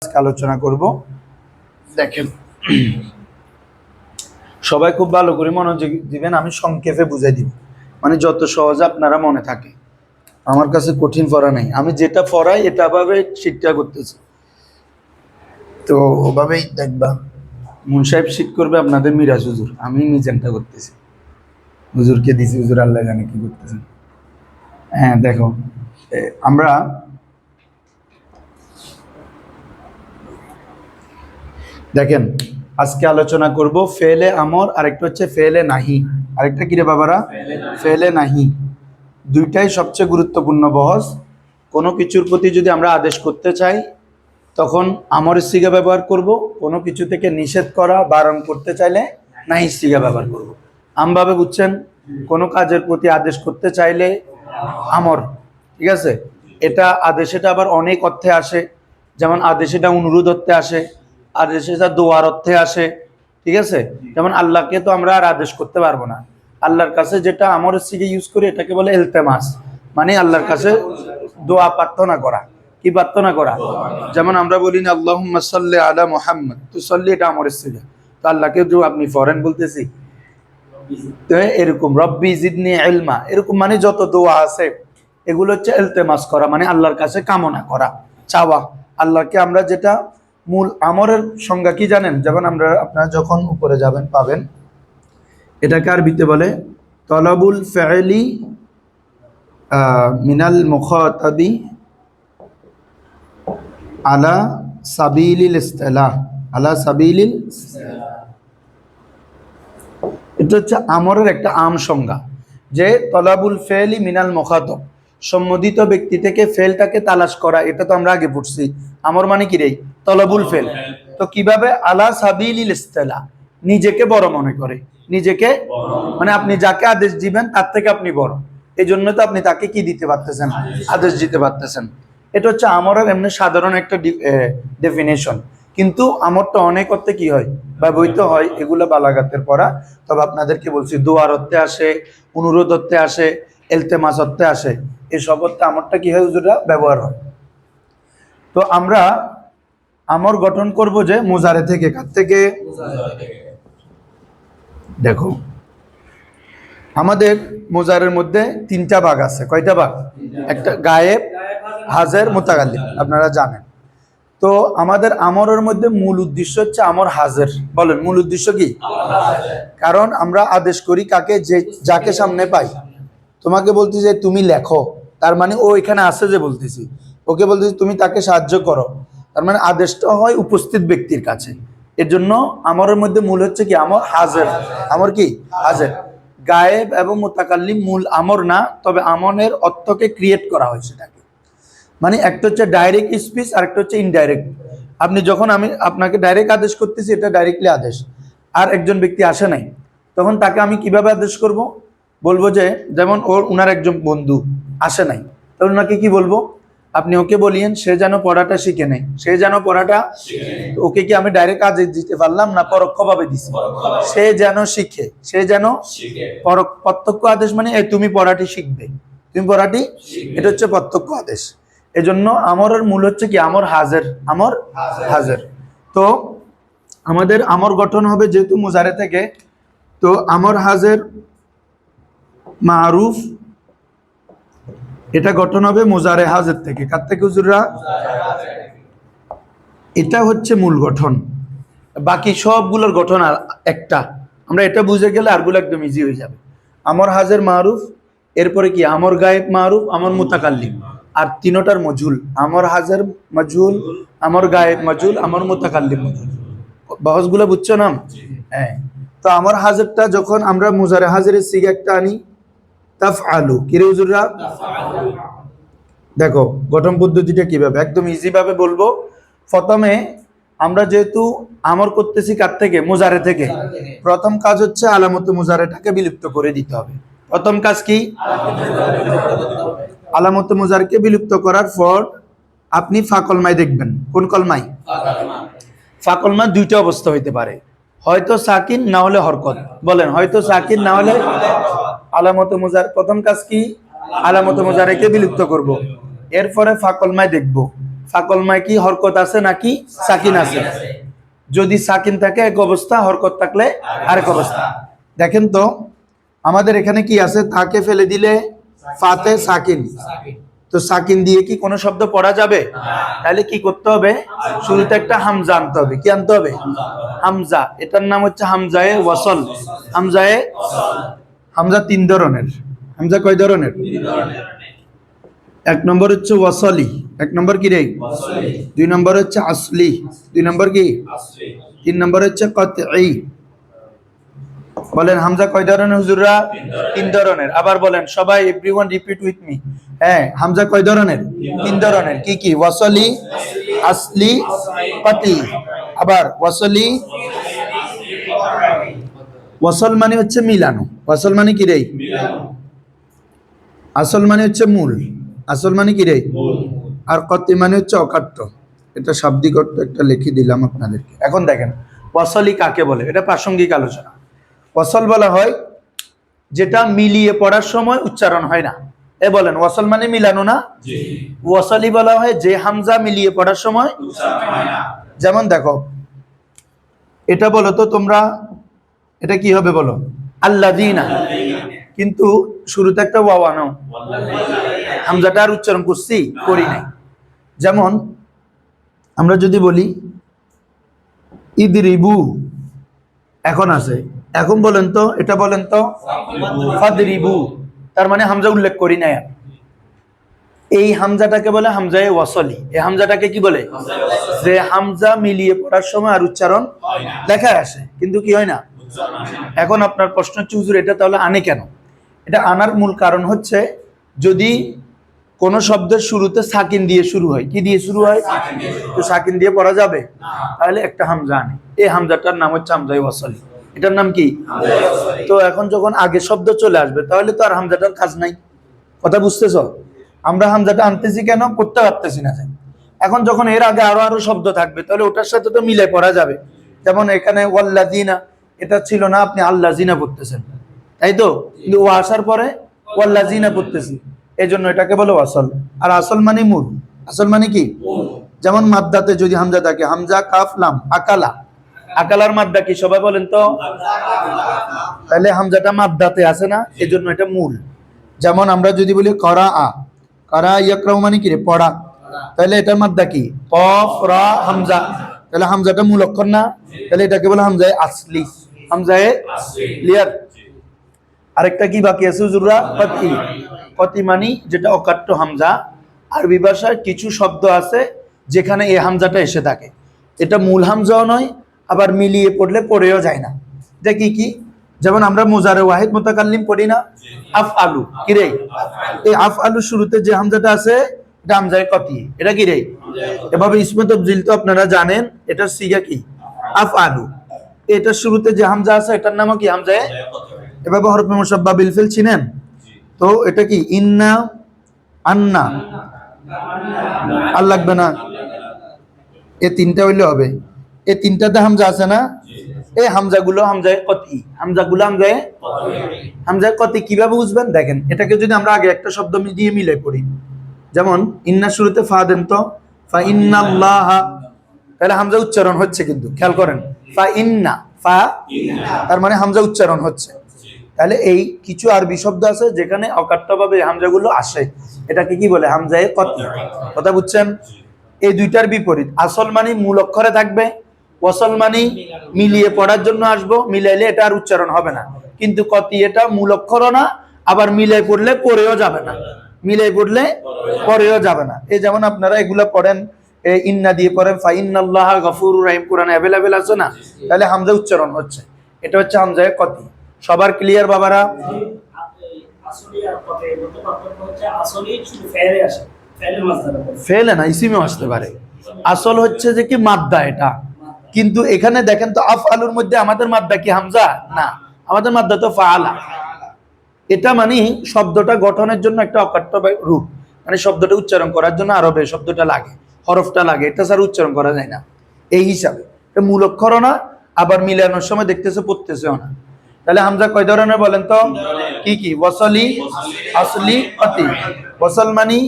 আজকে আলোচনা করব। দেখেন, সবাই খুব ভালো করে মনোযোগ দিবেন, আমি সংক্ষেপে বুঝাই দিব, মানে যত সহজে আপনারা মনে থাকে। আমার কাছে কঠিন পড়া নেই, আমি যেটা পড়াই এটা ভাবে শিক্ষা করতেছি, তো ওভাবেই দেখবা। মুন সাহেব শিখ করবে আপনাদের মিরাজ হুজুর, আমি মিজানটা করতেছি, হুজুরকে দিছি, হুজুর আল্লাহ জানে কি করতেছেন। হ্যাঁ দেখো, আমরা দেখেন আজকে আলোচনা করব ফেলে আমর, আরেকটা হচ্ছে ফেলে নাহি। আরেকটা কি রে বাবারা? ফেলে নাহি। দুইটাই সবচেয়ে গুরুত্বপূর্ণ বহস। কোনো কিছুর প্রতি যদি আমরা আদেশ করতে চাই তখন আমরের সিগা ব্যবহার করব, কোনো কিছু থেকে নিষেধ করা বারণ করতে চাইলে নাহি সিগা ব্যবহার করব। আমভাবে বুঝছেন? কোনো কাজের প্রতি আদেশ করতে চাইলে আমর, ঠিক আছে? এটা আদেশ, এটা আবার অনেক অর্থে আসে। যেমন আদেশ এটা অনুরোধ অর্থে আসে, আদেশ এটা দোয়ার অর্থে আসে, ঠিক আছে? যেমন আল্লাহকে তো আমরা আর আদেশ করতে পারবো না, আল্লাহর কাছে যেটা আমরের সিগে ইউজ করি এটাকে বলে ইলতেমাস, মানে আল্লাহর কাছে দোয়া প্রার্থনা করা। কি প্রার্থনা করা? যেমন আমরা বলি না আল্লাহুম্মা সাল্লি আলা মুহাম্মদ, তো সাল্লি এটা আমরের সিগা, তো আল্লাহকে যে আপনি ফরেন বলতেছি, তো এরকম রব্বি জিদনি ইলমা, এরকম মানে যত দোয়া আছে এগুলো হচ্ছে ইলতেমাস করা, মানে আল্লাহর কাছে কামনা করা, চাওয়া। আল্লাহকে আমরা যেটা মূল আমরের সংজ্ঞা কি জানেন? যেমন আপনারা যখন উপরে যাবেন পাবেন, এটাকে আরবিতে বলে তলবুল ফি'লি মিনাল মুখাতাবি আলা সাবিলিল ইস্তিলাহ, আলা সাবিলিল, এটা হচ্ছে আমরের একটা আম সংজ্ঞা, যে তলাবুল ফেলি মিনাল মুখাতব, সম্বোধিত ব্যক্তি থেকে ফেলটাকে তালাশ করা। এটা তো আমরা আগে পড়ছি, আমর মানে কি রে? তলাবুল ফেল। তো কিভাবে? আলা সাবিলিল ইস্তিলাহ, নিজেকে বড় মনে করে, নিজেকে মানে আপনি যাকে আদেশ দিবেন তার থেকে আপনি বড়, এই জন্য তো আপনি তাকে কি দিতে পারতেছেন? আদেশ দিতে পারতেছেন। এটা হচ্ছে আমরের এমনি সাধারণ একটা ডেফিনেশন, কিন্তু আমরটা অনেক অর্থে কি হয়, ব্যবহৃত হয়, এগুলো বালাগাতের পড়া। তবে আপনাদেরকে বলছি দোয়ার অর্থে আসে, অনুরোধ অর্থে আসে, ইলতেমাস অর্থে আসে, এসব অর্থে আমরটা কি হয় হুজুররা ব্যবহার হয়। তো আমরা আমর গঠন করব যে মুজারে থেকে। কার থেকে? দেখো, আমাদের মুজারের মধ্যে তিনটা ভাগ আছে। কয়টা ভাগ? একটা গায়েব, হাজের, মুতাকাল্লিম, আপনারা জানেন। তো আমাদের আমরের মধ্যে মূল উদ্দেশ্য হচ্ছে আমর হাজের। বলেন মূল উদ্দেশ্য কি? কারণ আমরা আদেশ করি কাকে? যে যাকে সামনে পাই। তোমাকে বলতেছি যে তুমি লেখো, তার মানে ও এখানে আছে যে বলতেছি, ওকে বলতেছি তুমি তাকে সাহায্য করো, তার মানে আদেশটা হয় উপস্থিত ব্যক্তির কাছে। এর জন্য আমরের মধ্যে মূল হচ্ছে কি? আমর হাজের। আমর কি? হাজের। গায়েব এবং মুতাকাল্লিম মূল আমর না, তবে আমনের অর্থকে ক্রিয়েট করা হয় সেটাকে, মানে একটা হচ্ছে ডাইরেক্ট স্পিচ আর একটা হচ্ছে ইনডাইরেক্ট। আপনি যখন আমি আপনাকে ডাইরেক্ট আদেশ করতেছি, এটা ডাইরেক্টলি আদেশ। আর একজন ব্যক্তি আসে নাই, তখন তাকে আমি কিভাবে আদেশ করব? বলবো যে, যেমন উনার একজন বন্ধু আসে নাই, তখন ওনাকে কি বলবো? আপনি ওকে বলিয়েন সে যেন পড়াটা শিখে নেয়, সে যেন পড়াটা, ওকে কি আমি ডাইরেক্ট আদেশ দিতে পারলাম না পরোক্ষভাবে দিছি? সে যেন শিখে, সে যেন প্রত্যক্ষ আদেশ, মানে তুমি পড়াটি শিখবে, তুমি পড়াটি, এটা হচ্ছে প্রত্যক্ষ আদেশ। এজন্য আমরের মূল হচ্ছে কি? আমর হাজের, আমর হাজের। তো আমাদের আমর গঠন হবে যেহেতু মুজারে থেকে, তো আমর হাজের মারুফ, এটা গঠন হবে মুজারে হাজের থেকে। কার থেকে হুজুররা? এটা হচ্ছে মূল গঠন, বাকি সবগুলোর গঠন আর একটা। আমরা এটা বুঝে গেলে আরগুলো একদম ইজি হয়ে যাবে। আমর হাজের মারুফ, এরপরে কি? আমর গায়েব মারুফ, আমর মুতাকাল্লিম, আর তিনটার মজুল। আমর হাজের মজুল, আমর গায়েব মজুল, আমর মুতাকাল্লিম মজুল। বহসগুলো বুঝছো না? হ্যাঁ। তো আমর হাজেরটা যখন আমরা মুজারে হাজেরের সিগা একটা আনি, তাফআলু, কি রে হুজুররা? দেখো গঠন পদ্ধতিটা কিভাবে, একদম ইজি ভাবে বলবো। প্রথমে আমরা যেহেতু আমর করতেছি কার থেকে? মুজারে থেকে। প্রথম কাজ হচ্ছে আলামতে মুজারেটাকে বিলুপ্ত করে দিতে হবে। প্রথম কাজ কি? আলামতে মুজারকে বিলুপ্ত করার পর আপনি ফাকলমায় দেখবেন। কোন কলমায়? ফাকলমা দুইটা অবস্থা হইতে পারে, হয়তো সাকিন না হলে হরকত। বলেন, হয়তো সাকিন না হলে। আলামতে মুজার প্রথম কাজ কি? আলামতে মুজারেকে বিলুপ্ত করব, এরপরে ফাকলমায় দেখব। ফাকলমায় কি হরকত আছে নাকি সাকিন আছে? যদি সাকিন থাকে এক অবস্থা, হরকত থাকলে আরেক অবস্থা। দেখেন তো আমাদের এখানে কি আছে, তাকে ফেলে দিলে ফাতে সাকিন, তো সাকিন দিয়ে কি কোনো শব্দ পড়া যাবে? তাহলে কি করতে হবে, শুরুতে একটা হামজা আনতে হবে। কি আনতে হবে? হামজা। এটার নাম হচ্ছে হামজায়ে ওয়াসল। হামজায়ে হামজা তিন ধরনের। হামজা কয় ধরনের? এক নম্বর হচ্ছে ওয়াসলি, এক নম্বর কি রে? দুই নম্বর হচ্ছে আসলি, দুই নম্বর কি? তিন নম্বর হচ্ছে কতঈ। বলেন হামজা কয় ধরনের হুজুররা? তিন ধরনের। আবার বলেন সবাই, এভরিওয়ান রিপিট উইথ মি। হ্যাঁ, হামজা কয় ধরনের? তিন ধরনের। কি কি? ওয়াসলি, আসলি, কতঈ। আবার ওয়াসলি, ওয়াসল মানে হচ্ছে মিলানো। ওয়াসল মানে কি রে? আসল মানে হচ্ছে মূল। আসল মানে কি রে? আর কতঈ মানে হচ্ছে অকাট্য। এটা শাব্দিক অর্থ একটা লিখে দিলাম আপনাদেরকে। এখন দেখেন ওয়াসলি কাকে বলে, এটা প্রাসঙ্গিক আলোচনা। ওয়াসল বলা হয় যেটা মিলিয়ে পড়ার সময় উচ্চারণ হয় না। এ বলেন ওয়াসল মানে মিলানো না? ওয়াসলি বলা হয় যে হামজা মিলিয়ে পড়ার সময় উচ্চারণ হয় না। যেমন দেখো, এটা বলো তো তোমরা, এটা কি হবে বলো? আল্লাযীনা, কিন্তু শুরুতে একটা ওয়াও আনো, হামজাটা আর উচ্চারণ করছি? করি নাই। যেমন আমরা যদি বলি ইদরিবু, এখন আছে, এখন বলেন তো, এটা বলেন তো ফাদরিবু, তার মানে হামজা উল্লেখ করি নাই। এই হামজাটাকে বলে হামজায়ে ওয়াসলি। এই হামজাটাকে কি বলে? যে হামজা মিলিয়ে পড়ার সময় আর উচ্চারণ লেখা আসে কিন্তু কি হয় না। এখন আপনার প্রশ্ন হচ্ছে হুজুর এটা তাহলে আনে কেন? এটা আনার মূল কারণ হচ্ছে যদি কোন শব্দের শুরুতে সাকিন দিয়ে শুরু হয়, কি দিয়ে শুরু হয়? তো সাকিন দিয়ে পড়া যাবে? তাহলে একটা হামজা আনে। এই হামজাটার নাম হচ্ছে হামজায়ে ওয়াসলি। এটার নাম কি? তো এখন যখন আগে শব্দ চলে আসবে তাহলে তো আর হামজাটার কাজ নাই। কথা বুঝতেছ? আমরা হামজাটা আনতেছি কেন? করতে পারতেছি না। এখন যখন এর আগে আরো আরো শব্দ থাকবে তাহলে ওটার সাথে তো মিলে পড়া যাবে। যেমন এখানে ওয়াল্লাযিনা, এটা ছিল না, আপনি আল্লাযিনা পড়তেছেন, তাই তো? কিন্তু ও আসার পরে ওয়াল্লাযিনা পড়তেছি, এই জন্য এটাকে বলে আসল। আর আসল মানে মূল। আসল মানে কি? যেমন মাদ্দাতে যদি হামজা থাকে, হামজা কাফ লাম, আকালা, আকালার মাদ্দা কি সবাই বলেন তো? তাহলে হামজাটা মাদ্দাতে আছে না, এই জন্য এটা মূল। যেমন আমরা যদি বলি করা আ, করা ইয়াকরাউ মানে কি রে? পড়া। তাহলে এটার মাদ্দা কি? কফ রা হামজা। তাহলে হামজাটা মূল অক্ষর না, তাহলে এটাকে বলে হামজায়ে আসলি। হামজায়ে ক্লিয়ার? আরেকটা কি বাকি আছে হুজুররা? কতঈ। কতঈ মানে যেটা অকাট্য হামজা। আরবি ভাষায় কিছু শব্দ আছে যেখানে এই হামজাটা এসে থাকে, এটা মূল হামজাও নয়, আবার মিলিয়ে পড়লে পড়েও যায় না। এটা কি কি? যেমন আমরা মুজারে ওয়াহিদ মুতাকাল্লিম পড়ি না, আফআলু, কি রে? এই আফআলু শুরুতে যে হামজাটা আছে এটা হামজায়ে কতঈ। এটা কি রে? এভাবে ইসমে তাবজিল তো আপনারা জানেন, এটার সিগা কি? আফআলু। এটার শুরুতে যে হামজা আছে এটার নামও কি? হামজায়ে। এভাবে হরফে মুশাব্বা বিল ফিল চিনেন তো? এটা কি? ইন্না, আন্না, আর লাগবে না, এই তিনটা হইলে হবে। এই তিনটাতে হামজা আছে না, এই হামজাগুলো হামজায়ে কতঈ। হামজাগুলো হামজায়ে হামজায়ে কতঈ। কিভাবে বুঝবেন? দেখেন, এটাকে যদি আমরা আগে একটা শব্দ দিয়ে মিলাই পড়ি, যেমন ইন্নার শুরুতে ফা দেন তো, ফা ইন্নাল্লাহা, তাহলে হামজা উচ্চারণ হচ্ছে, কিন্তু খেয়াল করেন, ফা ইন্না, ফা, তার মানে হামজা উচ্চারণ হচ্ছে। তাহলে এই কিছু আরবি শব্দ আছে যেখানে অকাট্যভাবে হামজাগুলো আসে, এটাকে কি বলে? হামজায়ে কতঈ। কথা বুঝছেন? এই দুইটার বিপরীত। আসল মানে মূল অক্ষরে থাকবে, ওয়াসল মানে মিলিয়ে পড়ার জন্য আসবো, মিলাইলে এটা আর উচ্চারণ হবে না। কিন্তু কতঈ এটা মূল অক্ষরও না, আবার মিলাই পড়লে পড়েও যাবে না, মিলাই পড়লে পড়েও যাবে না। এই যেমন আপনারা এগুলা পড়েন, ইন্না দিয়ে পড়েন, ফা ইন্নাল্লাহা গফুরুর রহিম, কোরআনে অ্যাভেলেবেল আছে না, তাহলে হামজা উচ্চারণ হচ্ছে। এটা হচ্ছে হামজায়ে কতঈ। সবার ক্লিয়ার বাবারা? ফেলে না, ইসিমেও আসতে পারে। আসল হচ্ছে যে কি মাদ্দা এটা, কিন্তু এখানে দেখেন তো আফআলুর মধ্যে আমাদের মাদ্দা কি হামজা? না, আমাদের মাদ্দা তো ফাআলা। এটা মানে শব্দটা গঠনের জন্য একটা অকাট্য রূপ, মানে শব্দটা উচ্চারণ করার জন্য আরবে শব্দটা লাগে, হরফটা লাগে, এটা ছাড়া উচ্চারণ করা যায় না। এই হিসাবে এটা মূল অক্ষরও না, আবার মিলানোর সময় দেখতেছে পড়তেছেও না। তাহলে হামজা কয় ধরনের বলেন তো? কি কি? ওয়াসলি, আসলি, অতি। ওয়াসল মানে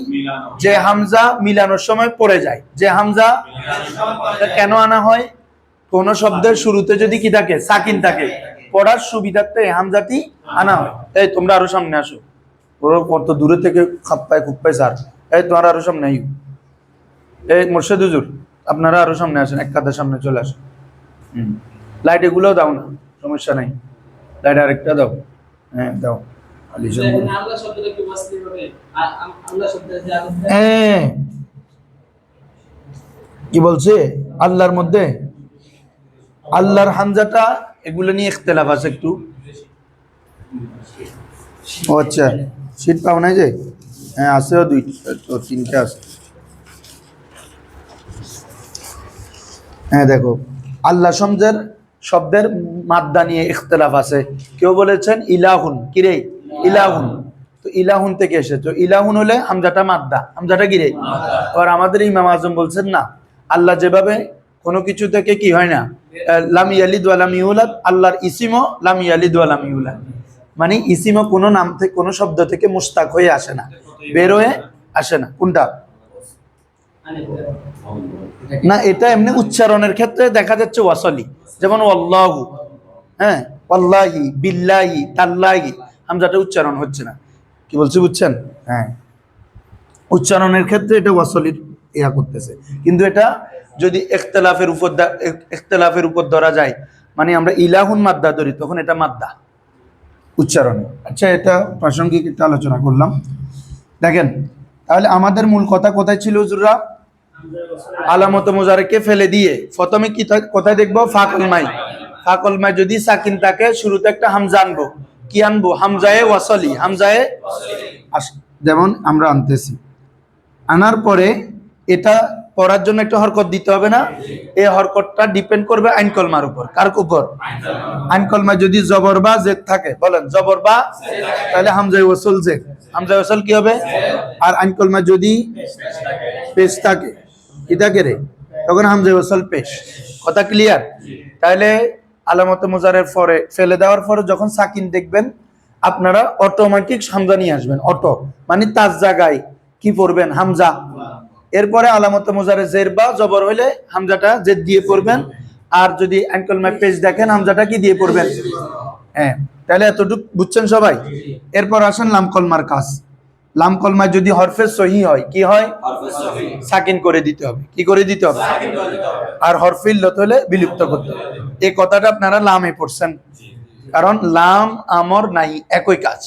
যে হামজা মিলানোর সময় পড়ে যায়, যে হামজা কেন আনা হয়? কোন শব্দের শুরুতে যদি কি থাকে? সাকিন থাকে, পড়ার সুবিধার্থে এই হামজাটি আনা হয়। এই তোমরা আরো সামনে আসো, ওরা কত দূরে থেকে খাপ্পায় খুপ্পায় স্যার। এই তোমরা আরো সামনে আইও। এই মোর্শেদ হুজুর, আপনারা আরো সামনে আসেন, এক কাদের সামনে চলে আসেন। লাইট এগুলো দাও না, সমস্যা নাই, লাইট আরেকটা দাও। হ্যাঁ দাও। হ্যাঁ, কি বলছে? আল্লাহর মধ্যে আল্লাহর হামজাটা, এগুলো নিয়ে ইখতিলাফ আছে একটু। ও আচ্ছা, শীট পাও নাই যে? হ্যাঁ আছেও, তিনটা আছে। হ্যাঁ দেখো, আল্লাহ শব্দের মাদ্দা নিয়ে ইখতিলাফ আছে। কেউ বলেছেন ইলাহুন, কিরে ইলাহুন, তো ইলাহুন থেকে এসেছে। ইলাহুন হলে হামজাটা মাদ্দা, হামজাটা কিরে। আর আমাদের ইমাম আজম বলছেন না, আল্লাহ যেভাবে কোনো কিছু থেকে কি হয় না, লাম ইয়ালিদ ওয়া লাম ইউলাদ, আল্লাহর ইসিমও লাম ইয়ালিদ ওয়া লাম ইউলাদ, মানে ইসিমও কোনো নাম থেকে, কোনো শব্দ থেকে মুস্তাক হয়ে আসে না, বের হয়ে আসে না। কোনটা? না, এটা এমনি উচ্চারণের ক্ষেত্রে দেখা যাচ্ছে ওয়াসলি, যেমন ওয়াল্লাহু, হ্যাঁ ওয়াল্লাহি, বিল্লাহি, তাল্লাহি, হামজাটা উচ্চারণ হচ্ছে না। কি বলছি বুঝছেন? হ্যাঁ, উচ্চারণের ক্ষেত্রে এটা ওয়াসলির ইয়া করতেছে, কিন্তু এটা যদি ইখতিলাফের উপর ধরা যায়, মানে আমরা ইলাহুন মাদ্দা ধরি, তখন এটা মাদ্দা উচ্চারণে। আচ্ছা, এটা প্রাসঙ্গিক একটা আলোচনা করলাম। দেখেন, তাহলে আমাদের মূল কথা কোথায় ছিল হুজুররা? আলামত মুজারেকে ফেলে দিয়ে প্রথমে কি কোথায় দেখবো? ফাকল মাই। ফাকল মাই যদি সাকিন থাকে, শুরুতে একটা হামজা আনবো। কি আনবো? হামজায়ে ওয়াসলি, হামজায়ে, যেমন আমরা আনতেছি, আনার পরে এটা পড়ার জন্য একটা হরকত দিতে হবে না? এই হরকতটা ডিপেন্ড করবে আইন কলমার উপর। কার উপর? আইন কলমা যদি জবর বা জেদ থাকে, বলেন জবর বা, তাহলে হামজায়ে ওয়াসল জেদ, হামজায়ে ওয়াসল কি হবে? আর আইন কলমা যদি পেশ থাকে, কি থাকে রে, তখন হামজায়ে ওয়াসল পেশ। কথা ক্লিয়ার? তাহলে আলামত মুজারের পরে ফেলে দেওয়ার পরে যখন সাকিন দেখবেন, আপনারা অটোমেটিক হামজা নিয়ে আসবেন। অটো মানে তার জায়গায় কি পড়বেন? হামজা। এরপরে আলামত মুজারে জের বা জবর হইলে হামজাটা জেদ দিয়ে পড়বেন। আর যদি আইন কলমায় পেশ দেখেন, হামজাটা কি দিয়ে পড়বেন? হ্যাঁ, তাহলে এতটুকু বুঝছেন সবাই? এরপর আসেন লাম কলমার কাজ। লাম কলমায় যদি হরফে সহি হয়, কি হয়? সাকিন করে দিতে হবে। কি করে দিতে হবে? আর হরফে ইল্লত হলে বিলুপ্ত করতে হবে। এই কথাটা আপনারা লামে পড়ছেন, কারণ লাম আমর নাই, একই কাজ।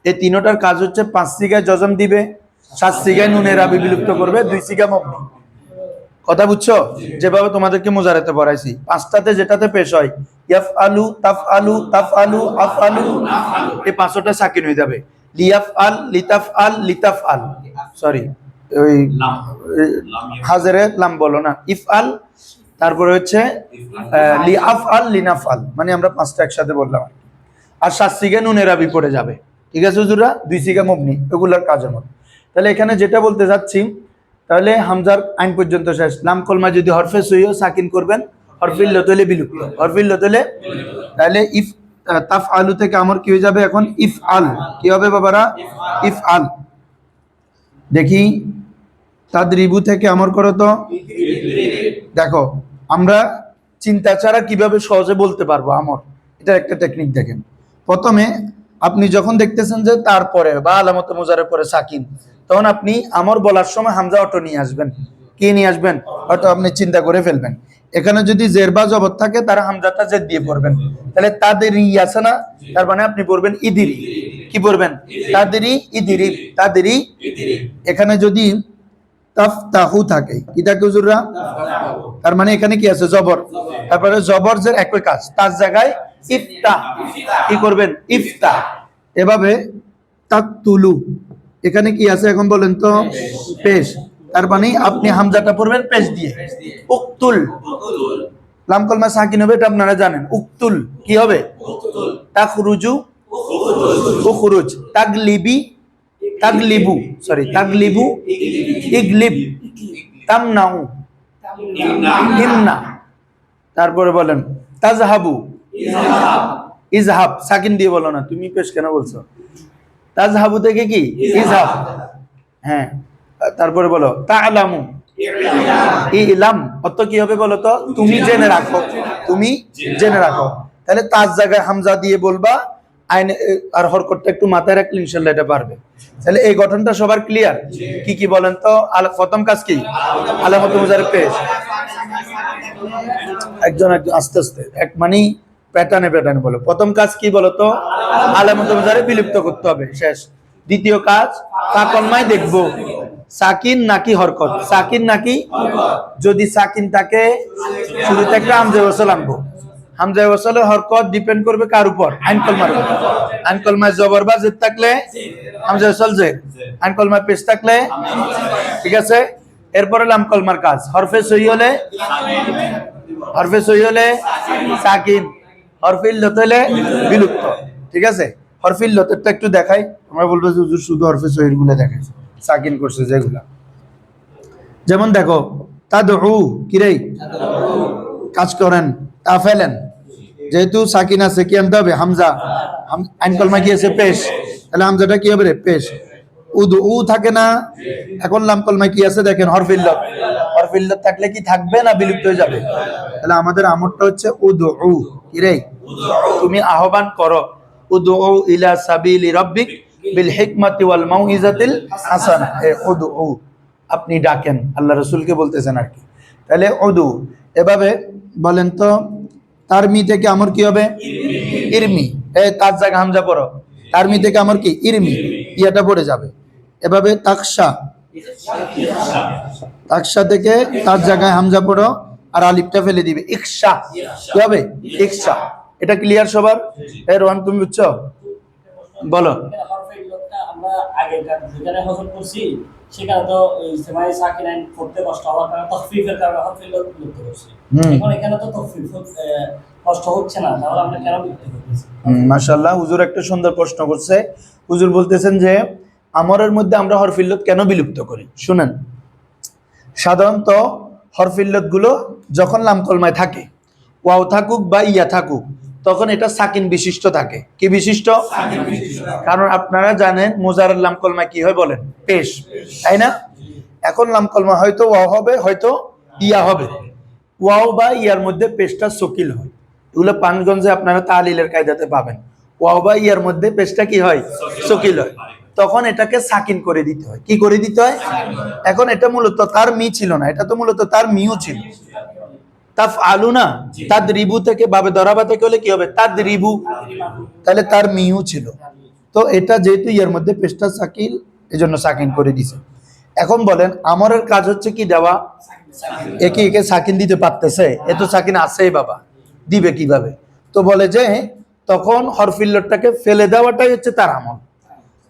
এই তিনটার কাজ হচ্ছে 5 সিগায় জজম দিবে, 7 সিগায় নুনের আবি বিলুপ্ত করবে, 2 সিগা মবনি। কথা বুঝছো? যেভাবে তোমাদেরকে মুজারাতে পড়াইছি, 5টাতে যেটাতে পেশ হয়, ইয়াফআলু, তাফআলু, তাফআলু, আফআলু, এই 5টা সাকিন হয়ে যাবে। লিয়াফআল, লিতাফআল, লিতাফআল, সরি ওই হাজরে লাম বলো না, ইফআল, তারপরে হচ্ছে লিআফআল, লিনাফআল, মানে আমরা 5টা একসাথে বললাম। আর 7 সিগা নুনের আবি পড়ে যাবে। ঠিক আছে হুজুরা? 2 সিগা মবনি, এগুলার কাজের মতো। তাহলে এখানে যেটা বলতে যাচ্ছি, তাহলে হামজার আইন পর্যন্ত শেষ। লাম কলমা যদি হরফে সহিহ সাকিন করবেন, হরফে ইল্লত হলে বিলুপ্ত, হরফে ইল্লত হলে। তাহলে ইফ তাফ আলু থেকে আমার কি হয়ে যাবে এখন? ইফ আল। কি হবে বাবারা? ইফ আল। দেখি, তাদরিবু থেকে আমর করো তো। দেখো, আমরা চিন্তা ছাড়া কিভাবে সহজে বলতে পারবো আমর, এটা একটা টেকনিক। দেখেন, প্রথমে আপনি যখন দেখতেছেন যে তারপরে বা আলামত মুজারের পরে সাকিন, তখন আপনি আমর বলার সময় হামজা অটো নিয়ে আসবেন। কি নিয়ে আসবেন? অটো। আপনি চিন্তা করে ফেলবেন, এখানে যদি জের বা জবর থাকে, তার হামজাটা জেদ দিয়ে পড়বেন। তাহলে তাদের ই আছে না, তার মানে আপনি পড়বেন ইদিরি। কি পড়বেন? তাদেরই ইদিরি, তাদেরই। এখানে যদি তাফতাহু থাকে, কি থাকে হুজুররা? তার মানে এখানে কি আছে? জবর। তারপরে জবর জের একই কাজ, তার জায়গায় ইফতাহ। কি করবেন? ইফতাহ। এভাবে তাকতুলু, এখানে কি আছে এখন বলেন তো? পেশ। তার মানে আপনি হামজাটা পড়বেন পেশ দিয়ে। উকতুল, লাম কলমা সাকিন হবে, এটা আপনারা জানেন। উকতুল কি হবে? তাখরুজু, উখরুজ। তাগলিবি, তাগলিবু, সরি তাগলিবু, ইগলিব। তামনাউ, ইমনা। তারপরে বলেন তাজহাবু, ইজহাব সাকিন দিয়ে বলো না, তুমি পেশ কেন বলছো? তাজহাবু থেকে কি ইজহাব, হ্যাঁ। তারপরে বলো তাআলামু, ইলাম অর্থ কি হবে বলো তো? তুমি জেনে রাখো, তুমি জেনে রাখো। তাহলে তার জায়গায় হামজা দিয়ে বলবা, আইন আর হরকতটা একটু মাথায় রাখলে ইনশাআল্লাহ এটা পারবে। তাহলে এই গঠনটা সবার ক্লিয়ার? কি কি বলেন তো? প্রথম কাজ কি? আলামত মুজারে পেশ। একজন একজন আস্তে আস্তে এক মানে প্যাটার্নে প্যাটার্নে বলো। প্রথম কাজ কি বলো তো? আলামত মুজারে বিলুপ্ত করতে হবে, শেষ। দ্বিতীয় কাজ ফাকলমায় দেখবো সাকিন নাকি হরকত, সাকিন নাকি। যদি সাকিন থাকে শুরুতে একটা হামজা ওয়াসাল আনবো। হামজা ওয়াসালের হরকত ডিপেন্ড করবে কার উপর? আইন কলমার উপর। আইন কলমায় জবর বা জেদ থাকলে হামজা ওয়াসাল জেদ, আইন কলমায় পেশ থাকলে, ঠিক আছে। এরপরে লাম কলমার কাজ, হরফে সহি হলে, হরফে সহি হলে সাকিন, হরফে ইল্লত হলে বিলুপ্ত, ঠিক আছে। হরফে ইল্লতটা একটু দেখাই, আমরা বলবো যে হুজুর শুধু হরফে সহির গুলো দেখাইছে, সাকিন করছে যেগুলা। যেমন দেখো তাদউ, কি রে কাজ করেন, তা ফেলেন, যেহেতু সাকিন আছে কি আনতে হবে? হামজা। আইন কলমা কি আছে? পেশ, তাহলে হামজাটা কি হবে রে? পেশ। উদউ থাকে না, এখন লাম কলমা কি আছে দেখেন? হরফে ইল্লত। হরফে ইল্লত থাকলে কি থাকবে না বিলুপ্ত হয়ে যাবে? তাহলে আমাদের আমরটা হচ্ছে উদউ, কি রে তুমি আহ্বান করো। উদউ ইলা সাবিলি রাব্বিক বিল হিকমাতি ওয়াল মাউইজাতিল হাসানা, উদউ আপনি ডাকেন, আল্লাহ রাসূলকে বলতেছেন আর কি। তাহলে উদু এভাবে বলেন তো। তারমি থেকে আমর কি হবে? ইরমি। তার জায়গা হামজা পড়ো, তারমি থেকে আমর কি? ইরমি, ইয়াটা পড়ে যাবে। এভাবে তাকশা, তাকশা থেকে তার জায়গায় হামজা পড়ো আর আলিফটা ফেলে দিবে, ইকশা, কি হবে? ইকশা। এটা ক্লিয়ার সবার? রোহান তুমি বুঝছো? বলো। আমরা আগে যেখানে হজম করছি সেখানে তো সেমাই সাকিনাইন করতে কষ্ট হওয়ার কারণে তাখফিফের কারণে হরফে ইল্লত বিলুপ্ত করছি। এখন এখানে তো তাখফিফ কষ্ট হচ্ছে না, তাহলে আমরা কেন বিলুপ্ত করতেছি? মাশাআল্লাহ, হুজুর একটা সুন্দর প্রশ্ন করছে। হুজুর বলতেছেন যে আমরের মধ্যে আমরা হরফে ইল্লত কেন বিলুপ্ত করি? শুনেন, সাধারণত হরফে ইল্লত গুলো যখন লাম কলমায় থাকে, ওয়াও থাকুক বা ইয়া থাকুক, তখন এটা সাকিন বিশিষ্ট থাকে। কি বিশিষ্ট? কারণ আপনারা জানেন মুজারের লাম কলমা কি হয় বলেন? পেশ, তাই না? এখন লাম কলমা হয়তো ওয়াও হবে, হয়তো ইয়া হবে। ওয়াও বা ইয়ার মধ্যে পেশটা সকিল হয়। এগুলো পানগঞ্জে আপনারা তালিলের কায়দাতে পাবেন। ওয়াও বা ইয়ার মধ্যে পেশটা কি হয়? সকিল হয়। তখন এটাকে সাকিন করে দিতে হয়। কি করে দিতে হয়? এখন এটা মূলত তার মি ছিল না, এটা তো মূলত তার মিউ ছিল। তাফআলুনা, তাদরিবু থেকে বাবে দরাবা থেকে হলে কি হবে? তাদরিবু, তাহলে তার মিউ ছিল। তো এটা যেহেতু ইয়ার মধ্যে পেশটা সাকিল, এজন্য সাকিন করে দিছে। এখন বলেন আমরের কাজ হচ্ছে কি? দেওয়া। একে একে সাকিন দিতে পারতেছে? এ তো সাকিন আছেই বাবা, দিবে কিভাবে? তো বলে যে তখন হরফে ইল্লতটাকে ফেলে দেওয়াটাই হচ্ছে তার আমল,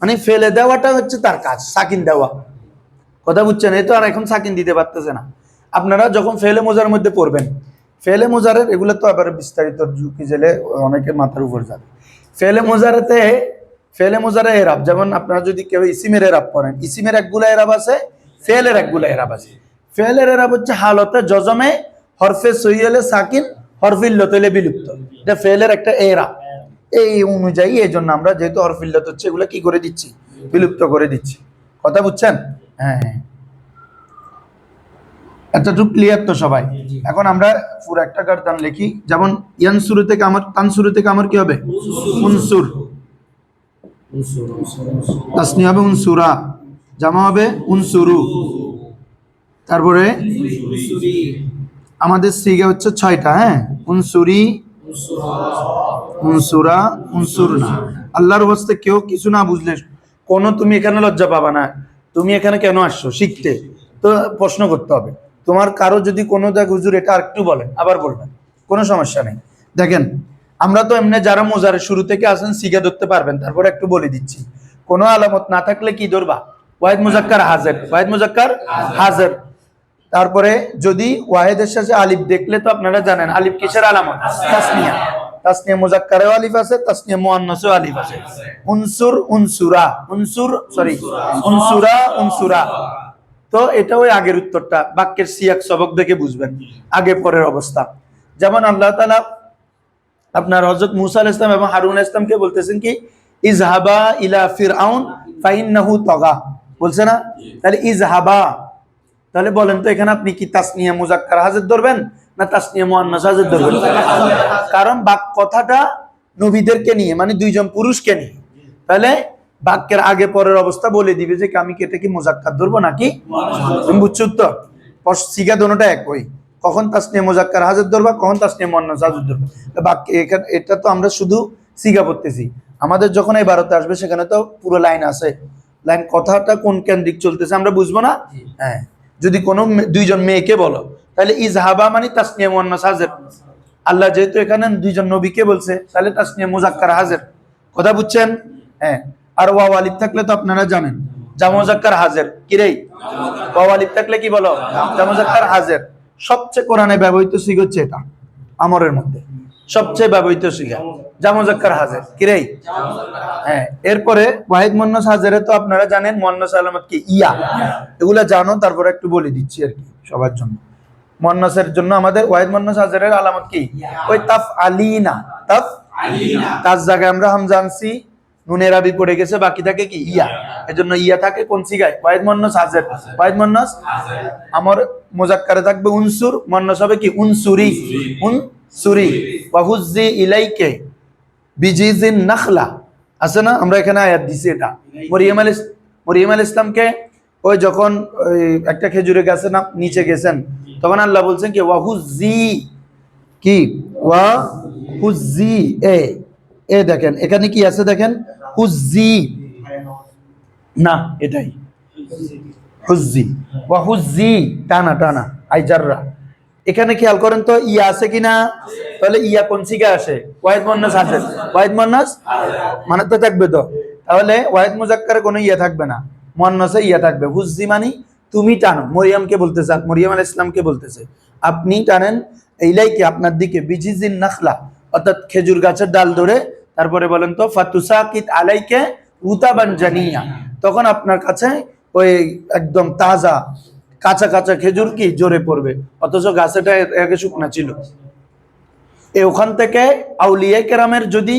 মানে ফেলে দেওয়াটা হচ্ছে তার কাজ, সাকিন দেওয়া। কথা বুঝছেন? এই তো আর এখন সাকিন দিতে পারতেছে না। আপনারা যখন ফেলে মোজার মধ্যে পড়বেন, ফেলে মোজারের এগুলো তো আবার বিস্তারিত ঝুঁকি জেলে অনেকের মাথার উপর যাবে। ফেলে মোজারেতে, ফেলে মোজারে এরাব, যেমন আপনারা যদি কেউ ইসিমের এরাব করেন, ইসিমের একগুলা এরাব আছে, ফেলের একগুলা এরাব আছে। ফেলের এরাব হচ্ছে হালতে জজমে হরফে সহি হলে সাকিন, হরফে ইল্লত হলে বিলুপ্ত। এটা ফেলের একটা এরাব। এই অনুযায়ী এই জন্য আমরা যেহেতু হরফে ইল্লত হচ্ছে এগুলো কি করে দিচ্ছি? বিলুপ্ত করে দিচ্ছি। কথা বুঝছেন? হ্যাঁ হ্যাঁ, এতটুকু ক্লিয়ার তো সবাই? এখন আমরা পুরো একটা গার্দান লিখি। যেমন ইয়ানসুরু থেকে আমার, তানসুরু থেকে আমার কি হবে? উনসুর। তাসনিয়া হবে উনসুরা, জামা হবে উনসুরু। তারপরে আমাদের সিগা হচ্ছে 6টা, হ্যাঁ? উনসুরি, উনসুরা, উনসুরনা। আল্লাহর হস্তে কেউ কিছু না বুঝলে কোনো, তুমি এখানে লজ্জা পাবা না। তুমি এখানে কেন আসছো? শিখতে। তো প্রশ্ন করতে হবে। তোমার কারো যদি কোনো দেখ হুজুর এটা আরেকটু বলেন, আবার বলবেন, কোনো সমস্যা নেই। দেখেন আমরা তো এমনি যারা মোজারের শুরু থেকে আসেন সিগা ধরতে পারবেন। তারপর একটু বলে দিচ্ছি, কোনো আলামত না থাকলে কি ধরবা? ওয়াহিদ মুজাক্কার হাজির, ওয়াহিদ মুজাক্কার হাজির। তারপরে যদি ওয়াহিদের শেষে আলিফ দেখলে তো আপনারা জানেন আলিফ কিসের আলামত? তাসনিয়া। তাসনিয়া মুজাক্কারেও আলিফ আছে, তাসনিয়া মুআন্নাসেও আলিফ আছে। উনসুর, উনসুরা, উনসুর, সরি উনসুরা, উনসুরা। তো এটা ওই আগের উত্তরটা, বাক্যের সিয়াক সবক দেখে বুঝবেন আগে পরের অবস্থা। যেমন আল্লাহ তাআলা আপনার হযরত মুসা আলাইহিস সালাম এবং হারুন আলাইহিস সালামকে বলতেছেন কি ইজহাবা ইলা ফিরআউন ফাইন্নাহু তাগা, বলছে না? তাহলে ইজহাবা, তাহলে বলেন তো এখানে আপনি কি তাসনিয়া মুজাক্কার হাজির ধরবেন না তাসনিয়া মুআন্নাস হাজির ধরবেন? কারণ বাক কথাটা নবীদেরকে নিয়ে, মানে দুইজন পুরুষকে নিয়ে, তাহলে বাক্যের আগে পরের অবস্থা বলে দিবে যে আমি কি এটা কি মুজাক্কার ধরবো নাকি তুমি বুঝছো তো? সিগা দোনোটা একই, কখন তাসনিয়া মুজাক্কার হাজির ধরবা, কখন তাসনিয়া মুআন্নাস হাজির ধরবা। বাক্য এটা তো আমরা শুধু সিগা পড়তেছি, আমাদের যখন এই ভারতে আসবে সেখানে তো পুরো লাইন আছে, লাইন কথাটা কোন কেন্দ্রিক চলতেছে আমরা বুঝবো না। হ্যাঁ, যদি কোনো দুইজন মেয়েকে বলো তাহলে ইজহাবা মানে তাসনিয়া মুআন্নাস হাজির। আল্লাহ যেহেতু এখানে দুইজন নবীকে বলছে তাহলে তাসনিয়া মুজাক্কার হাজির, কথা বুঝছেন? হ্যাঁ, আর ওয়াও আলিফ থাকলে তো আপনারা জানেন জামা মুজাক্কার হাজির কি রে, ওয়াও আলিফ থাকলে কি বলো জামা মুজাক্কার হাজির। সবচেয়ে কোরআনে ব্যবহৃত সিগা হচ্ছে এটা, আমরের মধ্যে সবচেয়ে ব্যবহৃত সিগা জামা মুজাক্কার হাজির কি রে। হ্যাঁ, এরপরে ওয়াহিদ মুন্নাস হাজিরে তো আপনারা জানেন মুন্নাস আলামত কি ইয়া, এগুলা জানো, তারপরে একটু বলে দিচ্ছি আর কি সবার জন্য। মুন্নাসের জন্য আমাদের ওয়াহিদ মুন্নাস হাজিরের আলামত কি, ওই তাফ আলিনা, তাফ আলিনা, তার জায়গায় আমরা হামজা আনছি, নুনের আবি পড়ে গেছে, বাকি থাকে কি ইয়া, এজন্য ইয়া থাকে কোন সিগায় ওয়াহিদ মুন্নাস হাজির। ওয়াহিদ মুন্নাস আমার মুজাক্কারে থাকবে উনসুর, মুন্নাস হবে কি উনসুরি, উনসুরি। ওয়া হুজ্জি ইলাইকে বিজিজিন নাখলা, আছে না? আমরা এখানে আয়াত দিছি এটা। মরিয়ম আলাইহিস ইসলামকে ওই যখন ওই একটা খেজুরের গাছে না নিচে গেছেন তখন আল্লাহ বলছেন কি ওয়া হুজ্জি, কি ওয়া হুজ্জি, এ দেখেন এখানে কি আছে দেখেন, হুজ্জি না, এটাই হুজ্জি, ওয়া হুজ্জি টানা টানা আইজাররা। এখানে খেয়াল করেন তো ইয়া আছে কিনা, তাহলে ইয়া কোন সিগা আসে, ওয়াহিদ মুন্নাস আছে, ওয়াহিদ মুন্নাস মানে তো থাকবে তো, তাহলে ওয়াহিদ মুজাক্কারে কোনো ইয়া থাকবে না, মুন্নাসে ইয়া থাকবে। হুজ্জি মানে তুমি টানো, মরিয়মকে বলতেছে, মরিয়ম আলাইহিস সালামকে বলতেছে আপনি টানেন ইলাইকে আপনার দিকে, বিজিজিন নাখলা অর্থাৎ খেজুর গাছের ডাল ধরে, তারপরে বলেন তো ফাতুসাকিত আলাইকে রুতাবান জানিয়া, তখন আপনার কাছে ওই একদম তাজা কাঁচা কাঁচা খেজুর কি জোরে পড়বে, অথচ গাছটা আগে শুকনা ছিল। ওখান থেকে আউলিয়া কেরামের যদি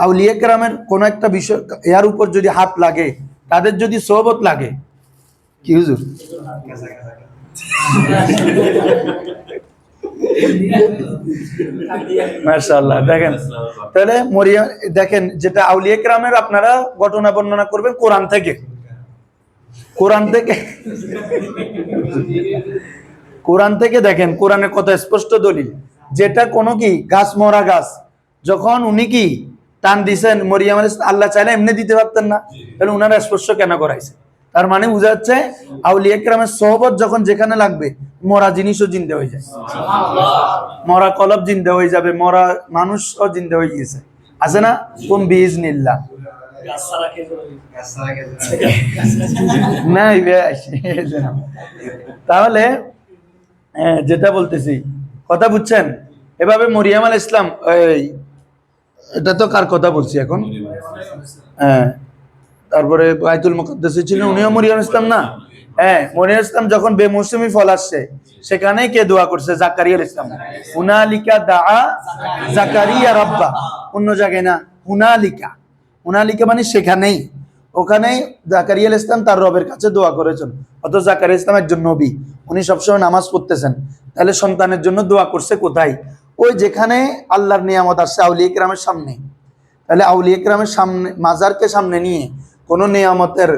আউলিয়া কেরামের কোন একটা বিষয় এর উপর যদি হাত লাগে, তাদের যদি সোহবত লাগে, কি হুজুর মাশাআল্লাহ, দেখেন তাহলে মরিয়ম, দেখেন যেটা আউলিয়া কেরামের আপনারা ঘটনা বর্ণনা করবেন কোরআন থেকে, কোরআন থেকে, কোরআন থেকে দেখেন, কোরআনের কথা স্পষ্ট দলিল, যেটা কোনো কি গাছ মরা গাছ যখন উনি কি টান দিছেন মরিয়ম আলাইহিস, আল্লাহ চাইলে এমনি দিতে পারতেন না, তাহলে উনারা স্পর্শ কেন করাইছে? তার মানে বোঝা যাচ্ছে আউলিয়া কেরামের সোহবত যখন যেখানে লাগবে মরা জিনিসও জিন্দা হয়ে যায়, মরা কলব জিন্দা হয়ে যাবে, মরা মানুষও জিন্দা হয়ে গিয়েছে, আছে না? কোন বিইজনিল্লাহ নাই তাহলে যেটা বলতেছি কথা বুঝছেন? এভাবে মরিয়ম আলাইহিস ইসলাম, এটা তো কার কথা বলছি এখন, হ্যাঁ, তারপরে বাইতুল মুকাদ্দাসে ছিলেন উনিও মরিয়ম ইসলাম না? হ্যাঁ, মরিয়ম ইসলাম যখন বেমৌসুমি ফল আসছে সেখানে কে দোয়া করছে, জাকারিয়া ইসলাম, হুনালিকা দাআ জাকারিয়া রাব্বা, অন্য জায়গায় না, হুনালিকা, হুনালিকা মানে সেখানেই, ওখানেই জাকারিয়া ইসলাম তার রবের কাছে দোয়া করেছেন। অত জাকারিয়া ইসলাম একজন নবী, উনি সবসময় নামাজ পড়তেছেন, তাহলে সন্তানের জন্য দোয়া করছে কোথায়? ওই যেখানে আল্লাহর নিয়ামত আসছে আউলিয়া কেরামের সামনে, তাহলে আউলিয়া কেরামের সামনে, মাজারকে সামনে নিয়ে কোন নিয়ামতের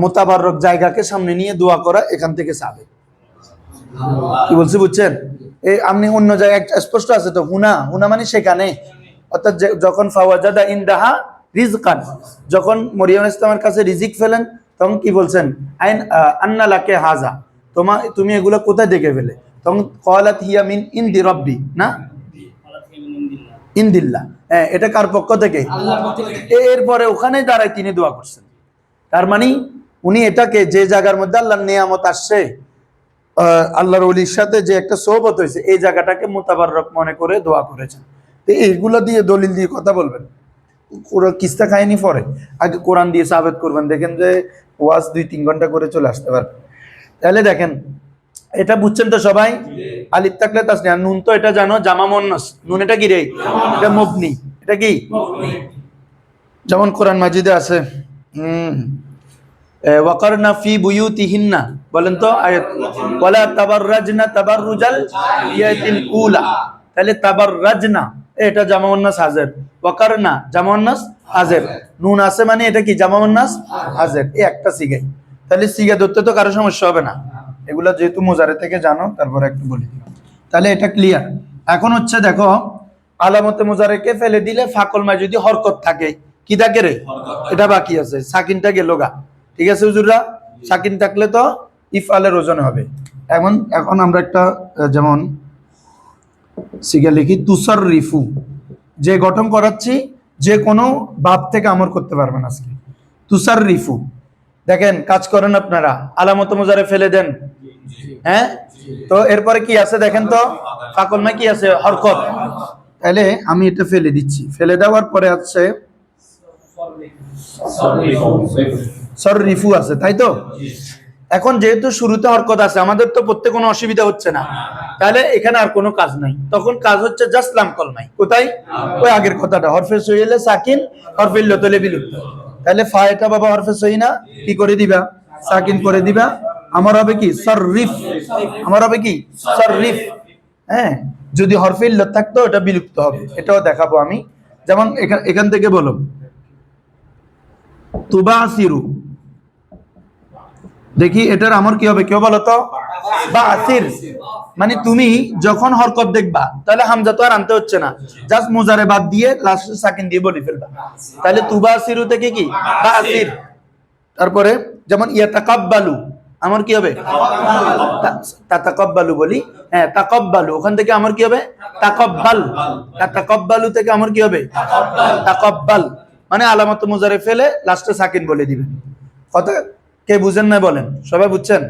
মোতাবারক জায়গাকে সামনে নিয়ে দোয়া করা, এখান থেকে সাবে। কি বলছি বুঝছেন? এই আপনি অন্য জায়গায় স্পষ্ট আছে তো, হুনা, হুনা মানে সেখানে, অর্থাৎ যখন ফাওয়াজাদা ইনদাহা রিজকান, যখন মরিয়ম ইসলামের কাছে রিজিক ফেলেন তখন কি বলছেন, আইন আন্না লাকে হাজা, তুমি এগুলো কোথায় দেখে ফেলে? তখন ক্বালাত হিয়া মিন ইনদি রাব্বি, না ইনদিল্লাহ, হ্যাঁ, এটা কার পক্ষ থেকে? এরপরে ওখানে দাঁড়ায় তিনি দোয়া করছেন। তার মানে উনি এটাকে যে জায়গার মধ্যে আল্লাহর নিয়ামত আসছে, আল্লাহর ওলির সাথে যে একটা সোহবত হয়েছে, এই জায়গাটাকে মোতাবাররক মনে করে দোয়া করেছেন। তো এইগুলো দিয়ে দলিল দিয়ে কথা বলবেন, কিস্তা খায়নি পরে, আগে কোরআন দিয়ে সাবেত করবেন, দেখেন যে ওয়াজ 2-3 ঘন্টা করে চলে আসতে পারবে। তাহলে দেখেন এটা বুঝছেন তো সবাই? আলিফ থাকলে তাসনিয়া, নুন তো এটা জানো জামা মুন্নাস, নুন এটা কি রে? এটা মুবনি। এটা কি? যেমন কোরআন মাজিদে আছে ওয়াকারনা ফি বুয়ুতিহিন্না, বলেন তো আয়াত, ওয়ালা তাবাররাজনা তাবাররুজাল ইয়াতিল উলা। তাহলে তাবাররাজনা এটা জামা মুন্নাস হাজির, ওয়াকারনা জামা মুন্নাস হাজির, নুন আছে মানে এটা কি জামা মুন্নাস হাজির, এই একটা সিগা। তাহলে সিগা ধরতে তো কারো সমস্যা হবে না। এগুলা যেহেতু মুজারে থেকে জানো তারপর একটু বলি দিলাম। তাহলে এটা ক্লিয়ার। এখন হচ্ছে দেখো, আলামতে মুজারেকে ফেলে দিলে ফাকল মা যদি হরকত থাকে, কি থাকে রে? এটা বাকি আছে, সাকিনটা গেল গা। ঠিক আছে হুজুররা? সাকিন থাকলে তো ইফআলের ওজন হবে। এখন আমরা একটা যেমন সিগা লিখি, তুসার রিফু, যে গঠন করাচ্ছি যে কোনো বাপ থেকে আমর করতে পারবেন আজকে। তুসার রিফু, দেখেন কাজ করেন আপনারা, আলামত মুজারে ফেলে দেন। হ্যাঁ, তো এরপরে কি আছে দেখেন তো, ফাকল মা কি আছে? হরকত। তাহলে আমি এটা ফেলে দিচ্ছি, ফেলে দেওয়ার পরে আছে সররিফু আছে, তাই তো? এখন যেহেতু শুরুতে হরকত আছে, আমাদের তো পড়তে কোনো অসুবিধা হচ্ছে না, তাহলে এখানে আর কোনো কাজ নাই। তখন কাজ হচ্ছে জাস্ট লাম কলমাই। কোথায়? ওই আগের কথাটা, হরফে সহিলে সাকিন, হরফে ইল্লতলে বিলুপ্ত। তাহলে ফা এটা বাবা হরফে সহি না, কি করে দিবা? সাকিন করে দিবা। আমার হবে কি? সররিফ। আমার হবে কি? সররিফ। হ্যাঁ, যদি হরফে ইল্লত থাকতো এটা বিলুপ্ত হবে, এটাও দেখাবো আমি। যেমন এখান থেকে বলো তুবাসিরু, দেখি এটার আমর কি হবে? কেউ বলো তো? বাসির, মানে তুমি যখন হরকত দেখবা তাহলে হামজা তো আর আনতে হচ্ছে না, জাস্ট মুজারে বাদ দিয়ে লাস্টে সাকিন দিয়ে বলে ফেলবা। তাহলে তুবাসিরু থেকে কি? বাসির। তারপরে যেমন ইয়াতাকাব্বালু, আমার কি হবে? তাতাকাব্বালু বলি, হ্যাঁ তাকাব্বালু, ওখান থেকে আমার কি হবে? তাকাব্বাল। তাতাকাব্বালু থেকে আমার কি হবে? তাকাব্বাল। মানে আলামত মুজারে ফেলে লাস্টে সাকিন বলে দিবেন। কথা কে বুঝেন না বলেন? সবাই বুঝছেন?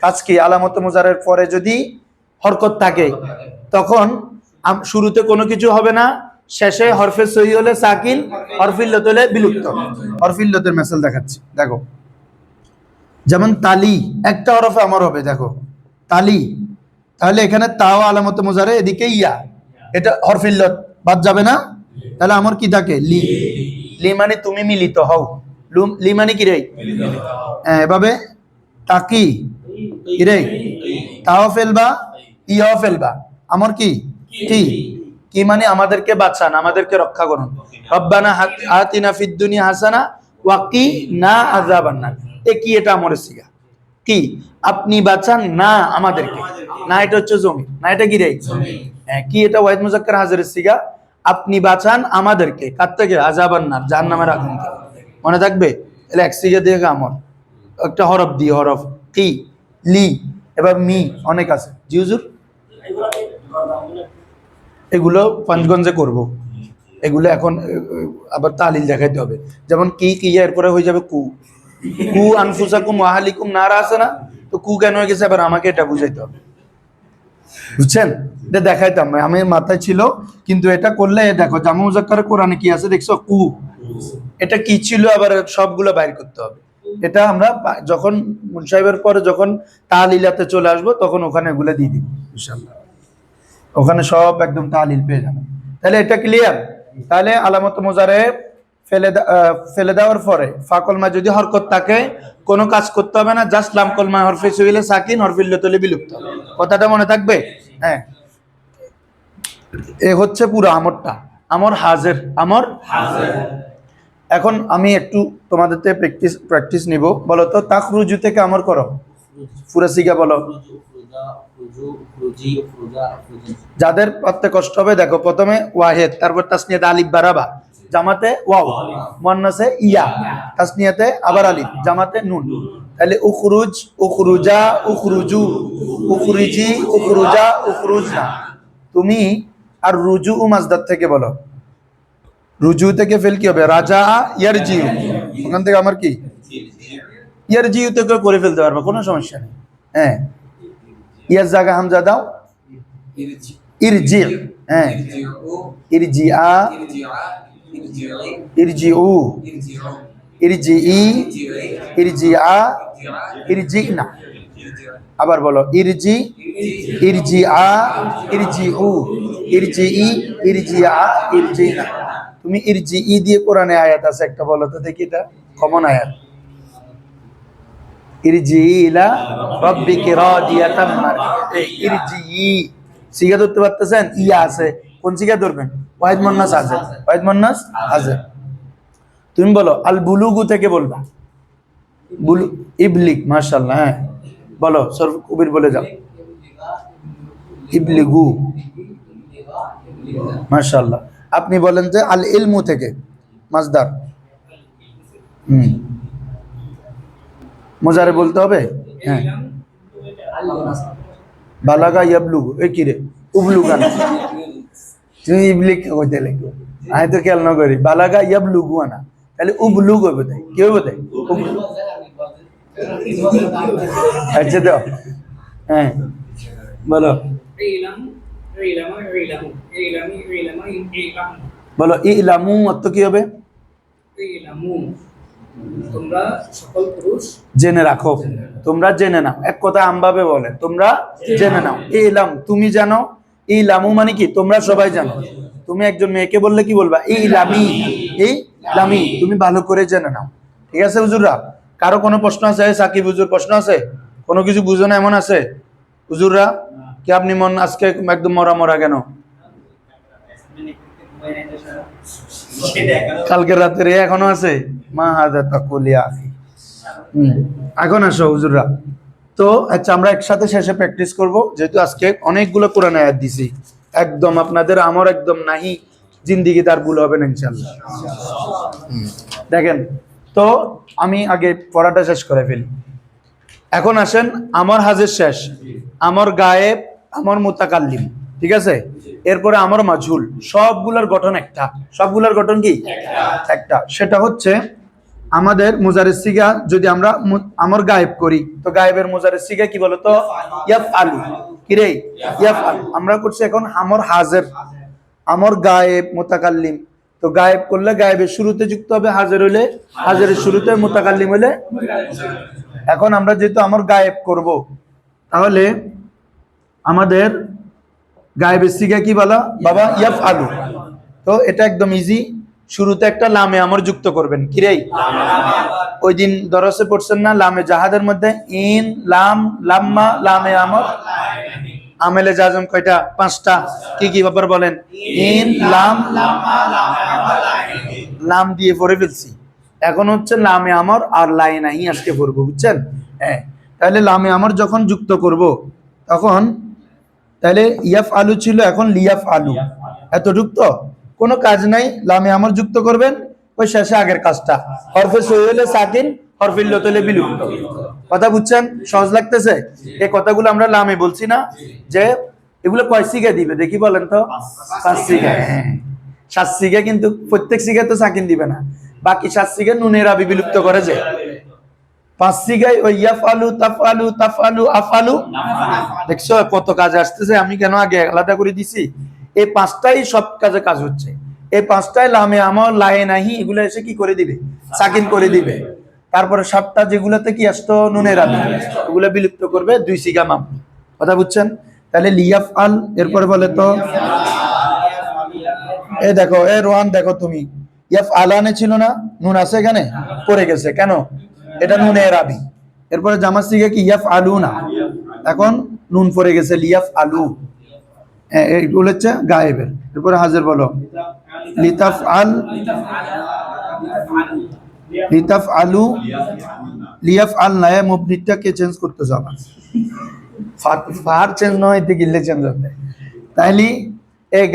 কাজ কি? আলামত মুজারের পরে যদি হরকত থাকে তখন শুরুতে কোনো কিছু হবে না, শেষে হরফে সহি হলে সাকিন, হরফে ইল্লত হলে বিলুপ্ত। হরফে ইল্লতের মেসাল দেখাচ্ছি, দেখো। যেমন তালি, একটা হরফে আমার হবে, দেখো তালি। তাহলে এখানে তাও আলামত মুজারে, এদিকে ইয়া, এটা হরফে ইল্লত বাদ যাবে না। তাহলে আমার কি থাকে? লি। লি মানে তুমি মিলিত হও। লি মানে কি রে? এভাবে তাকি কি রে? তাও ফেলবা, ইয়াও ফেলবা, আমার কি? কি। কি মানে আমাদেরকে বাঁচান, আমাদেরকে রক্ষা করুন। রব্বানা আতিনা ফিদ দুনিয়া হাসানা ওয়া কিনা আযাবান নার। এ কি? এটা আমরের সিগা। কি? আপনি বাঁচান না আমাদেরকে, না এটা হচ্ছে জমি, না এটা কি রে? হ্যাঁ, কি? এটা ওয়াহিদ মুজাক্কার হাজিরের সিগা। আপনি বাঁচান আমাদেরকে কার থেকে? আযাবান নার, জাহান্নামের আগুন থেকে। মনে থাকবে? তাহলে এক সিগা দিয়ে আমর, একটা হরফ দিয়ে, হরফ কি, লি। এবার মি অনেক আছে। জি হুজুর, এগুলো পাঁচগঞ্জে করব। এগুলো এখন আবার তালিল দেখাইতে হবে। যেমন কি কি এরপরে হয়ে যাবে কু। কু আনফুসাকুম ওয়া আহলিকুম নারা আছে না? তো কু কেন হয়ে গেছে এবার আমাকে এটা বুঝাইতে হবে। বুঝছেন? এটা দেখাইতাম, আমি মাথায় ছিল, কিন্তু এটা করলে দেখো জামা মুজাক্কার কোরআনে কি আছে দেখছো? কু। এটা কি ছিল আবার সবগুলো বাইর করতে হবে। এটা আমরা যখন মুন সাহেবের পরে যখন তালিলাতে চলে আসবো তখন ওখানে এগুলো দিয়ে দিব ইনশাআল্লাহ। ওখানে সব একদম তালিল পেয়ে যাবেন। তাহলে এটা ক্লিয়ার? তাহলে আলামত মুজারে ফেলে দেওয়ার পরে ফাকলমা যদি হরকত থাকে কোনো কাজ করতে হবে না, জাস্ট লাম কলমা হরফে সহিলে সাকিন, হরফে ইল্লতলে বিলুপ্ত। কথাটা মনে থাকবে? হ্যাঁ, এ হচ্ছে পুরো আমরটা, আমর হাজির, আমর হাজির। এখন আমি একটু তোমাদের থেকে প্র্যাকটিস নিব। বলো তো তাখরুজু থেকে আমর করো, পুরো সিগা বলো। যাদের পড়তে কষ্ট হবে দেখো, প্রথমে ওয়াহেদ, তারপর তাসনিয়াতে আলিফ বারাবা, জামাতে ওয়াও, মুয়ান্নাসে ইয়া, তাসনিয়াতে আবার আলিফ, জামাতে নুন। তাহলে উখরুজ, উখরুজা, উখরুজু, উখরিজি, উখরুজা, উখরুজনা। তুমি আর রুজু মাজদার থেকে বলো। রুজু থেকে ফেল কি হবে? রাজা ইয়ারজিউ, ওখান থেকে আমার কি? ইয়ারজিউ থেকে করে ফেলতে পারবে, কোনো সমস্যা নেই। হ্যাঁ, ইয়ার জায়গা হামজা দাও, ইরজি। হ্যাঁ, ইরজিআ, ইরজিউ, ইরজিই, ইরজিআ, ইরজিনা। আবার বলো ইরজি, ইরজি আ, ইরজি উ, ইরজি ই, ইরজি আ, ইরজি না। তুমি ইরজি ই দিয়ে কোরআনে আয়াত আছে একটা, বলো তো দেখি, এটা কমন আয়াত। ইরজি ইলা রাব্বিকি রাদিয়াতাম মারদিয়া। ইরজি ই সিগা ধরতে পারতেছেন? ইয়া আছে, কোন সিগা ধরবেন? ওয়াহিদ মুন্নাস আছে, ওয়াহিদ মুন্নাস আছে। তুমি বলো আল বুলুগু থেকে বলবা, বুলু ইবলিক, মাশাআল্লাহ। হ্যাঁ বলো, সরফ কবির বলে যাও, ইবলিগু, মাশাআল্লাহ। আপনি বলেন যে আল ইলমু থেকে, মাসদার। মুজারে বলতে হবে। হ্যাঁ, বালাগা ইয়াবলুগু, এ কি রে, উবলুগা না, তুমি ইবলিক কইতে লাগো, আমি তো খেয়াল না করি। বালাগা ইয়াবলুগু না, তাহলে উবলুগ হবে, তাই কি হবে? তাই আচ্ছা তো, হ্যাঁ বলো, বলো ইলামু অর্থ কি হবে? তোমরা সকল পুরুষ জেনে রাখো, তোমরা জেনে নাও। এক কথা আমভাবে বলে, তোমরা জেনে নাও। ইলাম তুমি জানো, ইলামু মানে কি? তোমরা সবাই জানো। তুমি একজন মেয়েকে বললে কি বলবা? ইলামি, ইলামি, তুমি ভালো করে জেনে নাও। ঠিক আছে হুজুররা? কারো কোনো প্রশ্ন আছে? সাকিব হুজুর প্রশ্ন আছে? কোনো কিছু বুঝো না এমন আছে হুজুররা? কি আপনি মন আজকে একদম মরা মরা কেন? কালকে রাতের এখনো আছে? মা হাদা তাকুলিয়া। এখন আসো হুজুররা। তো আচ্ছা, আমরা একসাথে শেষে প্র্যাকটিস করব, যেহেতু আজকে অনেকগুলো কোরআন আয়াত দিছি। একদম আপনাদের আমার একদম নাহি জিন্দিগি তার ভুল হবে না ইনশাআল্লাহ। দেখেন তো, আমি আগে পড়াটা শেষ করে ফেলি। এখন আসেন, আমার হাজের শেষ, আমার গায়েব, আমার মুতাকাল্লিম, ঠিক আছে? এরপরে আমার মাজহুল, সবগুলোর গঠন একটা। সবগুলোর গঠন কি? একটা। সেটা হচ্ছে আমাদের মুজারের সিগা, যদি আমরা আমার গায়েব করি, তো গায়েবের মুজারের সিগা কি বলতো? ইয়াফআলু। কি রে? ইয়াফআলু। আমরা করছি এখন আমার হাজের, আমার গায়েব মুতাকাল্লিম। তো গায়েব করলে গায়েবের শুরুতে যুক্ত হবে হাজের, হইলে হাজেরের শুরুতে, মুতাকাল্লিম হইলে। এখন আমরা যেহেতু আমার গায়েব করব, তাহলে আমাদের গায়েবের সিগা কি বলা বাবা? ইয়াফআলু। তো এটা একদম ইজি। শুরুতে একটা লামে আমর যুক্ত করবেন। কি রে? ওই দিন দরসে পড়ছেন না, লামে জাহাদের মধ্যে ইন, লাম, লাম্মা, লামে আমর, আমেলে জাজম কয়টা? 5টা। কি কি ব্যাপার বলেন? ইন, লাম, লাম দিয়ে পড়ে ফেলছি। এখন হচ্ছে লামে আমর আর লাই নাহি আজকে পড়বো, বুঝছেন? হ্যাঁ, তাহলে লামে আমর যখন যুক্ত করব, তখন তাহলে ইয়াফ আলু ছিল, এখন লিয়াফ আলু। এতটুক তো, কোনো কাজ নাই। লামে আমর যুক্ত করবেন, ওই শেষে আগের কাজটা। হরফে সই হলে সাকিন, হরফে ইল্লত হলে বিলুপ্ত। কথা বুঝছেন? সহজ লাগতেছে? এই কথাগুলো আমরা লামে বলছি না, যে এগুলো কয় সিগা দিবে দেখি বলেন তো? 5 সিগা। 7 সিগা, কিন্তু প্রত্যেক সিগা তো সাকিন দিবে না, বাকি 7 সিগা নুনের আবি বিলুপ্ত করে যায়। 5 সিগায় ওই ইয়াফআলু, তাফআলু, তাফআলু, আফআলু। দেখছো কত কাজ আসতেছে? আমি কেন আগে আলাদা করে দিছি? এই 5টাই সব কাজে কাজ হচ্ছে। এই 5টাই লামে আমর, লাই নাহি, এগুলো এসে কি করে দিবে? সাকিন করে দিবে। তারপরে 7টা যেগুলোতে কি আসতো? নুনের আবি, ওগুলো বিলুপ্ত করবে, 2 সিগা মাম। কথা বুঝছেন? তাহলে লিয়াফআল, এরপরে বলে তো, এই দেখো, এ রোহান দেখো, তুমি ইয়াফআলানে ছিল না, নুন আছে এখানে, পড়ে গেছে কেন? এটা নুনের আবি। এরপরে জামা সিগা কি? ইয়াফআলু না, এখন নুন পড়ে গেছে, লিয়াফআলু। এইগুলো হচ্ছে গায়েবের। এরপরে হাজির বলো, লিতাফআল, লিতাফআলু, লিয়াফআল না, মুবনিটাকে চেঞ্জ করতে যাবা, ফার চেঞ্জ না হইতে গিলে চেঞ্জ হবে। তাইলে এই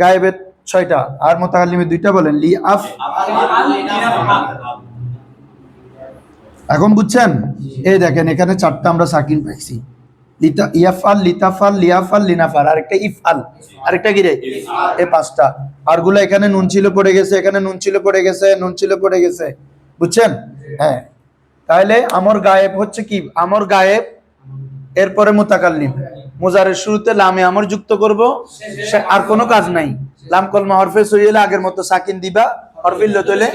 গায়েবের 6টা, আর মুতাকাল্লিমের 2টা। বলেন লিআফ। এখন বুঝছেন? এই দেখেন, এখানে 4টা আমরা সাকিন পাইছি। ইয়াফআল, লিতাফআল, লিয়াফআল, লিনাফাল, আরেকটা ইফআল, আরেকটা কি রে? এই 5টা। আরগুলো এখানে নুন ছিল পড়ে গেছে, এখানে নুন ছিল পড়ে গেছে, নুন ছিল পড়ে গেছে, বুঝছেন? হ্যাঁ, তাহলে আমার গায়েব হচ্ছে কি? আমার গায়েব, এরপরে মুতাকাল্লিম, মুজারের শুরুতে লামে আমর যুক্ত করব, আর কোনো কাজ নাই। লাম কলমা হরফে সই হলে আগের মতো সাকিন দিবা, হরফে ইল্লত হলে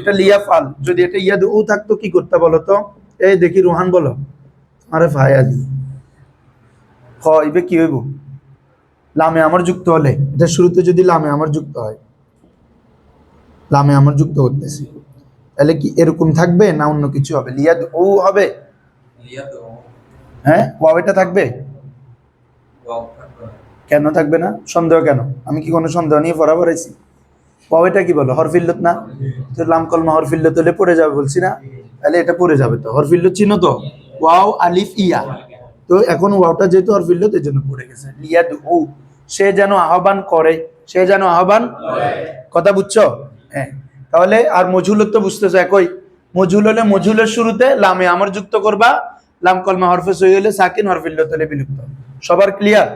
এটা লিয়াফআল। যদি এটা ইয়াদউ থাকতো কি করতে বলো তো? এই দেখি রোহান বলো, আরে ভাই আদি খ ইবে কি হইব লামে আমার যুক্ত হলে এটা শুরুতে যদি লামে আমার যুক্ত হয় লামে আমার যুক্ত করতেছি তাহলে কি এরকম থাকবে না অন্য কিছু হবে লিয়াদ ও হবে হ্যাঁ ওয়াও এটা থাকবে কেন থাকবে না সন্দেহ কেন আমি কি কোনো সন্দেহ নিয়ে পড়া পড়াইছি ওয়াও এটা কি বলো হরফিল্লত না তো লাম কলমা হরফিল্লত হলে পড়ে যাবে বলছি না তাহলে এটা পড়ে যাবে তো হরফিল্লত চিনো তো ওয়াও আলিফ ইয়া তো এখন ওয়াওটা যেহেতু হরফিল্লত এর জন্য পড়ে গেছে লিয়াদ ও সে যেন আহ্বান করে সে যেন আহ্বান কথা বুঝছো হ্যাঁ তাহলে আর মজহুলত তো বুঝতেছো একই মজহুল হলে মজহুলের শুরুতে লামে আমর যুক্ত করবা লাম কলমা হরফে সই হলে সাকিন হরফিল্লত হলে বিলুপ্ত সবার ক্লিয়ার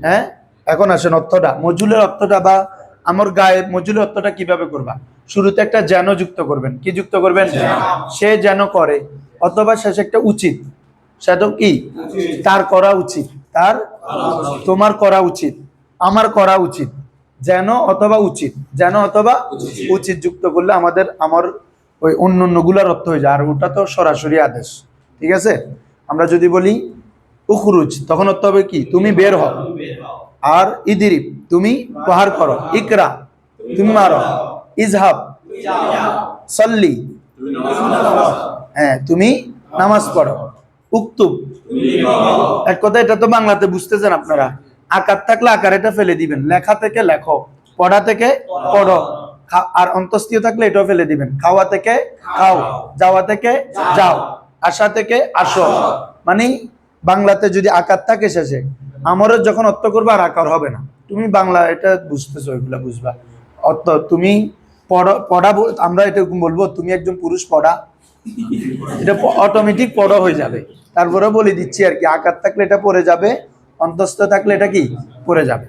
হ্যাঁ এখন আসেন অর্থটা মজহুলের অর্থটা বা আমর গায়েব মজহুলের অর্থটা কিভাবে করবা শুরুতে একটা যেন যুক্ত করবেন কি যুক্ত করবেন সে যেন করে অথবা শেষে একটা উচিত সেটা কি তার করা উচিত তার তোমার করা উচিত আমার করা উচিত যেন অথবা উচিত যেন অথবা উচিত যুক্ত করলে আমাদের আমার ওই অন্য অন্যগুলোর অর্থ হয়ে যায় আর ওটা তো সরাসরি আদেশ ঠিক আছে আমরা যদি বলি উখরুজ তখন অর্থ হবে কি তুমি বের হও আর ইদিরিব তুমি প্রহার করো ইকরা তুমি মারো ইজহাব সল্লি হ্যাঁ তুমি নামাজ পড়ো উক্তুব এক কথা এটা তো বাংলাতে বুঝতেছেন আপনারা আকার থাকলে আকার এটা ফেলে দিবেন লেখা থেকে লেখো পড়া থেকে পড়ো আর অন্তস্থীয় থাকলে এটাও ফেলে দিবেন খাওয়া থেকে খাও যাওয়া থেকে যাও আসা থেকে আসো মানে বাংলাতে যদি আকার থাকে শেষে আমারও যখন অর্থ করবে আর আকার হবে না তুমি বাংলা এটা বুঝতেছো এগুলা বুঝবা অর্থ তুমি পড়া আমরা এটা বলবো তুমি একজন পুরুষ পড়া এটা অটোমেটিক পড়া হয়ে যাবে তারপরে বলে দিচ্ছি আর কি আকার থাকলে এটা পড়ে যাবে অন্তস্থ থাকলে এটা কি পড়ে যাবে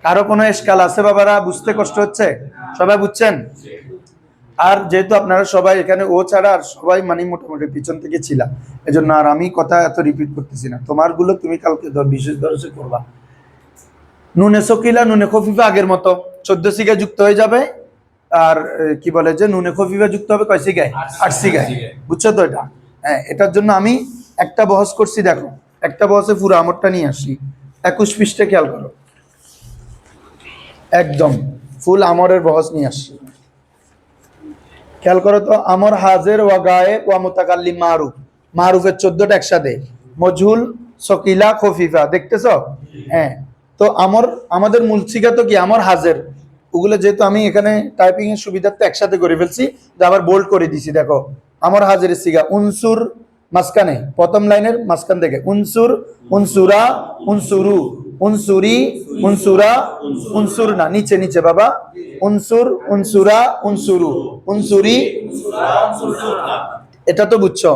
কারো কোনো এশকাল আছে বাবারা বুঝতে কষ্ট হচ্ছে সবাই বুঝছেন আর যেহেতু আপনারা সবাই এখানে ও ছাড়া আর সবাই মানে মোটামুটি পিছন থেকে ছিলাম এজন্য আর আমি কথা এত রিপিট করতেছি না তোমারগুলো তুমি কালকে বিশেষ দর্শে করবা নুনে সকিলা নুনে খফিফা আগের মতো 14 সিগায় যুক্ত হয়ে যাবে আর কি বলে যে নুনে খফিফা যুক্ত হবে কয় সিগায় 8 সিগায় বুঝছো তো এটা হ্যাঁ এটার জন্য আমি একটা বহস করছি দেখো একটা বহসে পুরো আমরটা নিয়ে আসি 21 পৃষ্ঠা খেয়াল করো একদম ফুল আমরের বহস নিয়ে আসছি খেয়াল করো তো আমর হাজির ওয়া গায়েব ওয়া মুতাকাল্লিম মারুফ মারুফের 14টা একসাথে মজহুল সকিলা খফিফা দেখতেছো হ্যাঁ তো আমাদের মূল সিগা তো কি আমর হাজির ওগুলো যেহেতু আমি এখানে টাইপিং এর সুবিধার্থে একসাথে করে ফেলছি যে আবার বোল্ড করে দিছি দেখো আমর হাজিরের সিগা উনসুর মাঝখানে প্রথম লাইনের মাঝখান থেকে উনসুর উনসুরা উনসুরু উনসুরি উনসুরা উনসুরনা নিচে নিচে বাবা উনসুর উনসুরা উনসুরু উনসুরি এটা তো বুঝছো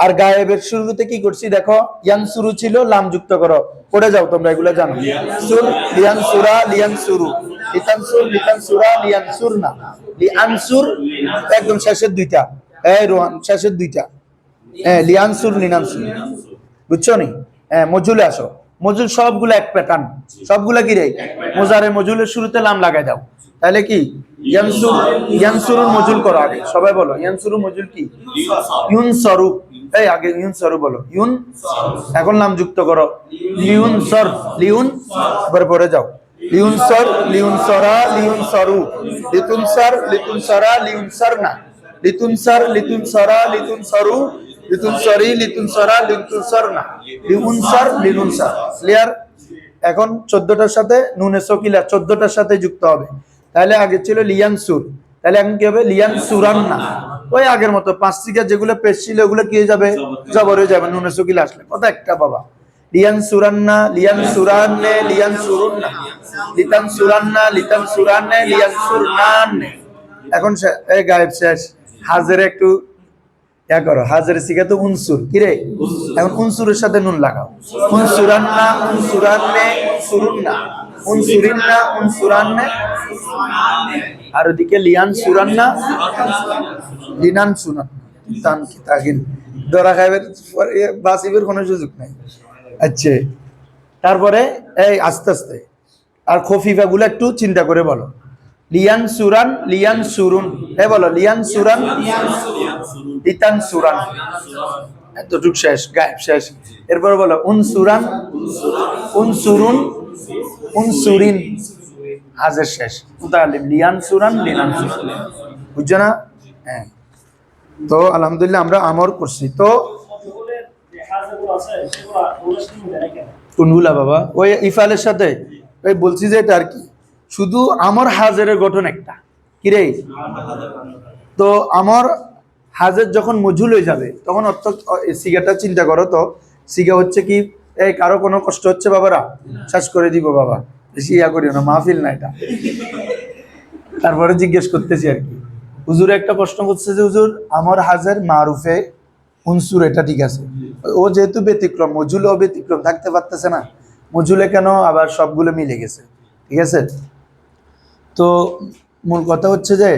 আর গায়েবের শুরুতে কি করছি দেখো ইয়ানসুরু ছিল লাম যুক্ত করো পড়ে যাও তোমরা এগুলো জানো সুর লিয়ানসুরা লিয়ানসুরু লিতানসুর লিতানসুরা লিয়ানসুরনা লিয়ানসুর একদম শেষের দুইটা এই রোহান শেষের দুইটা হ্যাঁ লিয়ানসুর লিনানসুর বুঝছো নি হ্যাঁ মজুলে আসো মজুল সবগুলো এক প্যাটার্ন সবগুলা কি রে মোজারে মজুলের শুরুতে লাম লাগাই দাও তাহলে কি ইয়ানসুর ইয়ানসুরুর মজুল করো আগে সবাই বলো ইয়ানসুরুর মজুল কি ইউনসরু এই আগে ইউনসরু বলো ইউন এখন নাম যুক্ত করো লিউনসর লিউন এবার পরে যাও লিউনসর লিউনসরা লিউনসরু লিতুনসর লিতুনসরা লিউনসরনা লিতুনসর লিতুনসরা লিতুনসরু লিতুনসরি লিতুনসরা লিতুনসরনা লিউনসর লিনুনসর ক্লিয়ার এখন 14টার সাথে নুনে সকিলা 14টার সাথে যুক্ত হবে তাহলে আগে ছিল লিয়ানসুর তাহলে এখন কি হবে লিয়ানসুরান্না ওই আগের মতো 5 সিগা যেগুলো পেশ ছিল ওগুলো কি হয়ে যাবে জবর হয়ে যাবে নুনে সকিলা আসলে কথা একটা বাবা লিয়ানসুরান্না লিয়ানসুরান্নে লিয়ানসুরুন্না লিতানসুরান্না লিতানসুরান্নে লিয়ানসুরনান্নে এখন এই গায়েব শেষ হাজিরে একটু ইয়া করো হাজিরে সিগা তো উনসুর কি রে এখন উনসুরের সাথে নুন লাগাও উনসুরান্না উনসুরান্নে উনসুরুন্না উনসুরিন্না উনসুরান্নে আর ওদিকে লিয়ান সুরান্না লিনান সুনান তান কি তাগিন দরা খাইবের বাসিবের কোনো সুযোগ নাই আচ্ছা তারপরে এই আস্তে আস্তে আর খফিফা গুলো একটু চিন্তা করে বলো লিয়ান সুরান লিয়ান সুরুন বলো লিয়ান সুরান লিতান সুরান এতটুক শেষ, গায়েব শেষ। এরপর বলো উনসুরান, উনসুরুন, উনসুরিন, হাজের শেষ। মুতাকাল্লিম লিয়ানসুরান, লিনানসুরান। বুঝছো না? হ্যাঁ। তো আলহামদুলিল্লাহ আমরা আমর করছি। তো সকলের যে হাজারগুলো আছে সেগুলো ওগুলো শুরু দেয় কেন? কোনগুলা বাবা? ওই ইফালের সাথে ওই বলছি যে এটা আর কি, শুধু আমর হাজেরের গঠন একটা কি রে। তো আমর হাজের যখন মজুল হয়ে যাবে তখন অর্থ সিগাটা চিন্তা করো তো, সিগা হচ্ছে কি, এই কারো কোনো কষ্ট হচ্ছে বাবারা, শ্বাস করে দিব বাবা, বেশি ইয়া করিও না, মাহফিল না এটা। তারপরে জিজ্ঞেস করতেছি আর কি, হুজুর একটা প্রশ্ন করছে যে হুজুর আমর হাজের মারুফে উনসুর এটা ঠিক আছে, ও যেহেতু ব্যতিক্রম, মজুলে ও ব্যতিক্রম থাকতে পারতেছে না, মজুলে কেন আবার সবগুলো মিলে গেছে, ঠিক আছে। তো মূল কথা হচ্ছে যে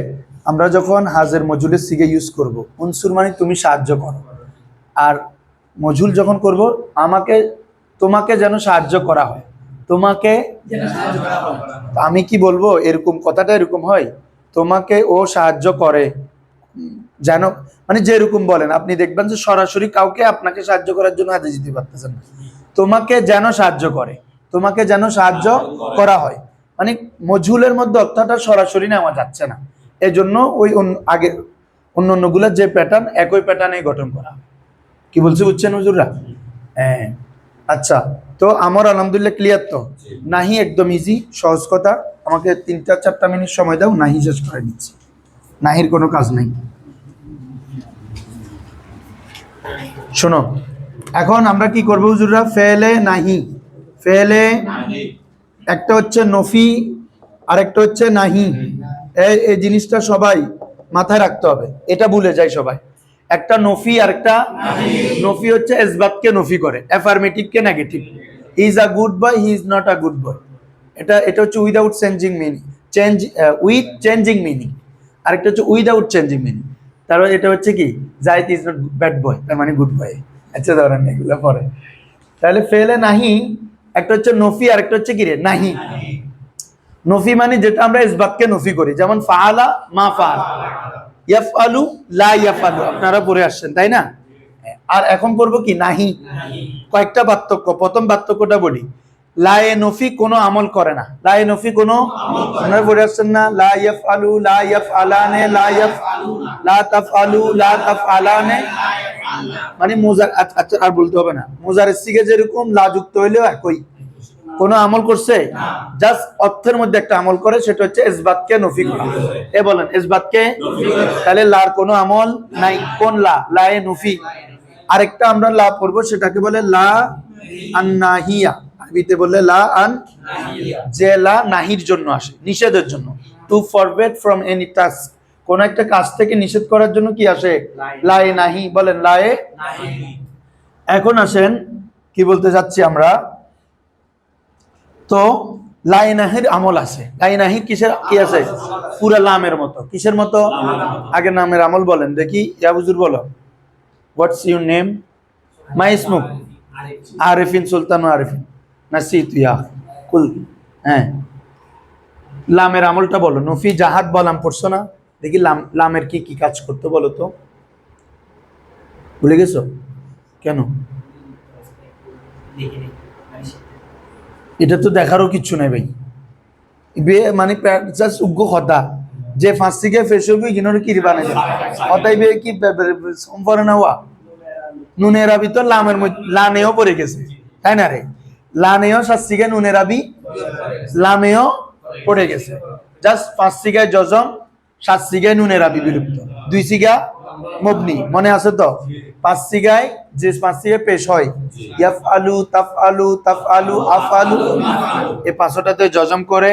আমরা যখন হাজের মজুলের সিগে ইউজ করব, উনসুর মানে তুমি সাহায্য করো, আর মজুল যখন করব আমাকে তোমাকে যেন সাহায্য করা হয়, তোমাকে আমি কি বলবো, এরকম কথাটা এরকম হয়, তোমাকে ও সাহায্য করে যেন, মানে যেরকম বলেন আপনি দেখবেন যে সরাসরি কাউকে আপনাকে সাহায্য করার জন্য হাতে যেতে পারতেছেন না, তোমাকে যেন সাহায্য করে, তোমাকে যেন সাহায্য করা হয়, মানে মজহুলের মধ্যে অর্থটা সরাসরি নেওয়া যাচ্ছে না, এজন্য ওই আগে অন্যগুলোর যে প্যাটার্ন একই প্যাটার্নে গঠন করা। কি বলছি বুঝছেন হুজুররা? হ্যাঁ। আচ্ছা, তো আমার আলহামদুলিল্লাহ ক্লিয়ার তো? নাহি একদম ইজি, সহজ কথা, আমাকে 3-4 মিনিট সময় দাও, নাহি শেষ করে নিচ্ছি, নাহির কোনো কাজ নেই। শোনো, এখন আমরা কি করবো হুজুররা, ফেলে নাহি, ফেলে একটা হচ্ছে নফি আর একটা হচ্ছে নাহি, এই জিনিসটা সবাই মাথায় রাখতে হবে, এটা ভুলে যায় সবাই। একটা নফি আর একটা নফি হচ্ছে ইসবাতকে নফি করে, অ্যাফার্মেটিভকে negative. He is a good boy, he is not a good boy, এটা হচ্ছে without changing meaning, with changing meaning, আরেকটা হচ্ছে উইদাউট চেঞ্জিং মিনিং। তারপর এটা হচ্ছে কি, Zahid is not bad boy, তার মানে গুড বয়। আচ্ছা ধরেন এগুলো পরে, তাহলে ফেলে নাহি একটা হচ্ছে নফি আর একটা হচ্ছে কি রে, নাহি। নফি মানে যেটা আমরা ইসবাতকে নফি করি, যেমন ফাআলা মা ফাআলা, ইয়াফআলু লা ইয়াফআলু, আপনারা পড়ে আসছেন তাই না। আর এখন করব কি, নাহি। কয়েকটা পার্থক্য, প্রথম পার্থক্যটা বলি, লায়ে নফি কোনো আমল করে না, লায়ে নফি কোনো, আপনারা পড়ে আসছেন না, লা ইয়াফআলু লা ইয়াফআলানে লা ইয়াফআলু লা তাফআলু লা তাফআলানে, মানে মুজার, আচ্ছা আর বলতে হবে না, মুজারের সিগে যেরকম লা যুক্ত হইলেও একই, কোনো আমল করছে, জাস্ট অর্থের মধ্যে একটা আমল করে, সেটা হচ্ছে ইসবাতকে নফি করা। এ বলেন ইসবাতকে, তাহলে লার কোনো আমল নাই, কোন লা, লায়ে নফি। আরেকটা আমরা লা পড়ব, সেটাকে বলে লা আন-নাহিয়া, আরবিতে বললে লা আন, যে লা নাহির জন্য আসে, নিষেধের জন্য, to forbid from any task, কোন একটা কাজ থেকে নিষেধ করার জন্য কি আসে, লায়ে নাহি, বলেন লায়ে নাহি। এখন আসেন কি বলতে যাচ্ছি আমরা, তো লাই নাহির আমল আছে, লাই নাহির কিসের কি আছে, পুরা লামের মতো, কিসের মতো, আগে নামের আমল বলেন দেখি, ইয়া হুজুর বলো, হোয়াটস ইউর নেম, মাই ইসমুক, আরিফিন সুলতান আরিফিন, নাসিতু ইয়া কুল। হ্যাঁ, লামের আমলটা বলো, নফি জাহাদ বলাম পড়ছো না, দেখি লামের কি কি কাজ করতে বলো তো, ভুলে গেছো কেন? এটা তো দেখারও কিচ্ছু নাই ভাই, মানে জাস্ট উগ্র কথা, যে ফাঁসিকে ফেসবি গিনোর কি বানাই কথাই বে কি সম্পর্ক না হওয়া, নুনের আবি তো লামের মধ্যে লানেও পড়ে গেছে তাই না রে, লানেও শাস্তিকে নুনের আবি লামেও পড়ে গেছে, জাস্ট ফাঁসিকে জজম, সাত সিগায় নুনের আবি বিলুপ্ত, দুই সিগা মবনি, মনে আছে তো, পাঁচ সিগায় যে পাঁচ সিগায় পেশ হয়, ইয়াফআলু তাফআলু তাফআলু আফআলু, এই পাঁচটাতে জজম করে,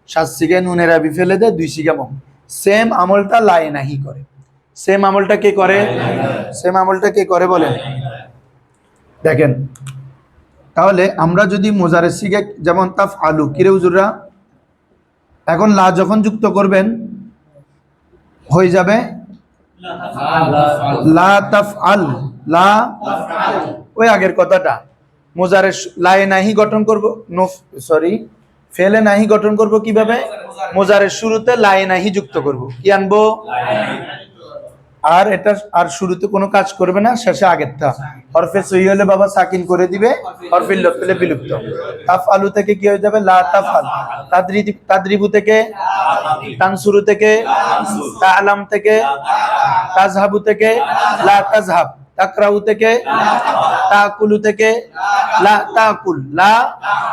সাত সিগায় নুনের আবি ফেলে দেয়, দুই সিগা মম। সেম আমলটা লায়ে নাহি করে, সেম আমলটা কে করে, সেম আমলটা কে করে বলেন, দেখেন। তাহলে আমরা যদি মুজারের সিগা যেমন তাফআলু, কিরে হুজুররা, এখন লা যখন যুক্ত করবেন হয়ে যাবে লা তাফআল, লা ওই আগের কথাটা, মুজারের লায়ে নাহি গঠন করব, ফেলে নাহি গঠন করব কিভাবে, মুজারের শুরুতে লায়ে নাহি যুক্ত করব, কি আনবো, আর এটা আর শুরুতে কোনো কাজ করবে না, শেষে আগেরটা। হরফে সহি হলে বাবা সাকিন করে দিবে, হরফে ইল্লত হলে বিলুপ্ত। তাফআলু থেকে কি হয়ে যাবে? লা তাফআল। তাদরিবু থেকে, তানসুরু থেকে, তা'লাম থেকে, তাজহাবু থেকে লা তাজহাব, তাকরাউ থেকে, তাকুলু থেকে লা তাকুল, লা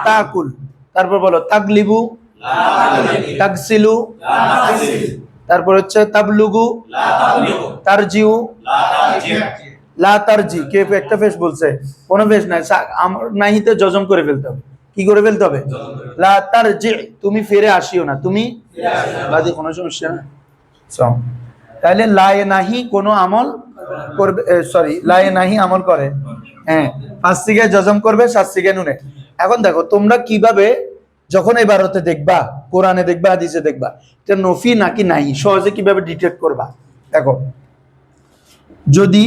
তাকুল। তারপর বলো তাগলিবু, তাগসিলু, তারপর হচ্ছে তাবলুগু, তারজিউ, লা তারজি। কে একটা ফেস বলছে? কোনো ফেস নাই, আমার নাহিতে জজম করে ফেলতে হবে। কি করে ফেলতে হবে? লা তারজি, তুমি ফিরে আসিও না, তুমি বাদী, কোনো সমস্যা না। তাহলে লায়ে নাহি কোনো আমল করবে, সরি লায়ে নাহি আমল করে, হ্যাঁ, 5 সিগায় জজম করবে, 7 সিগায় নুনে। এখন দেখো তোমরা কিভাবে যখন ইবারতে দেখবা, কোরআনে দেখবা, হাদিসে দেখবা, এটা নফি নাকি নাহি সহজে কিভাবে ডিটেক্ট করবা। দেখো যদি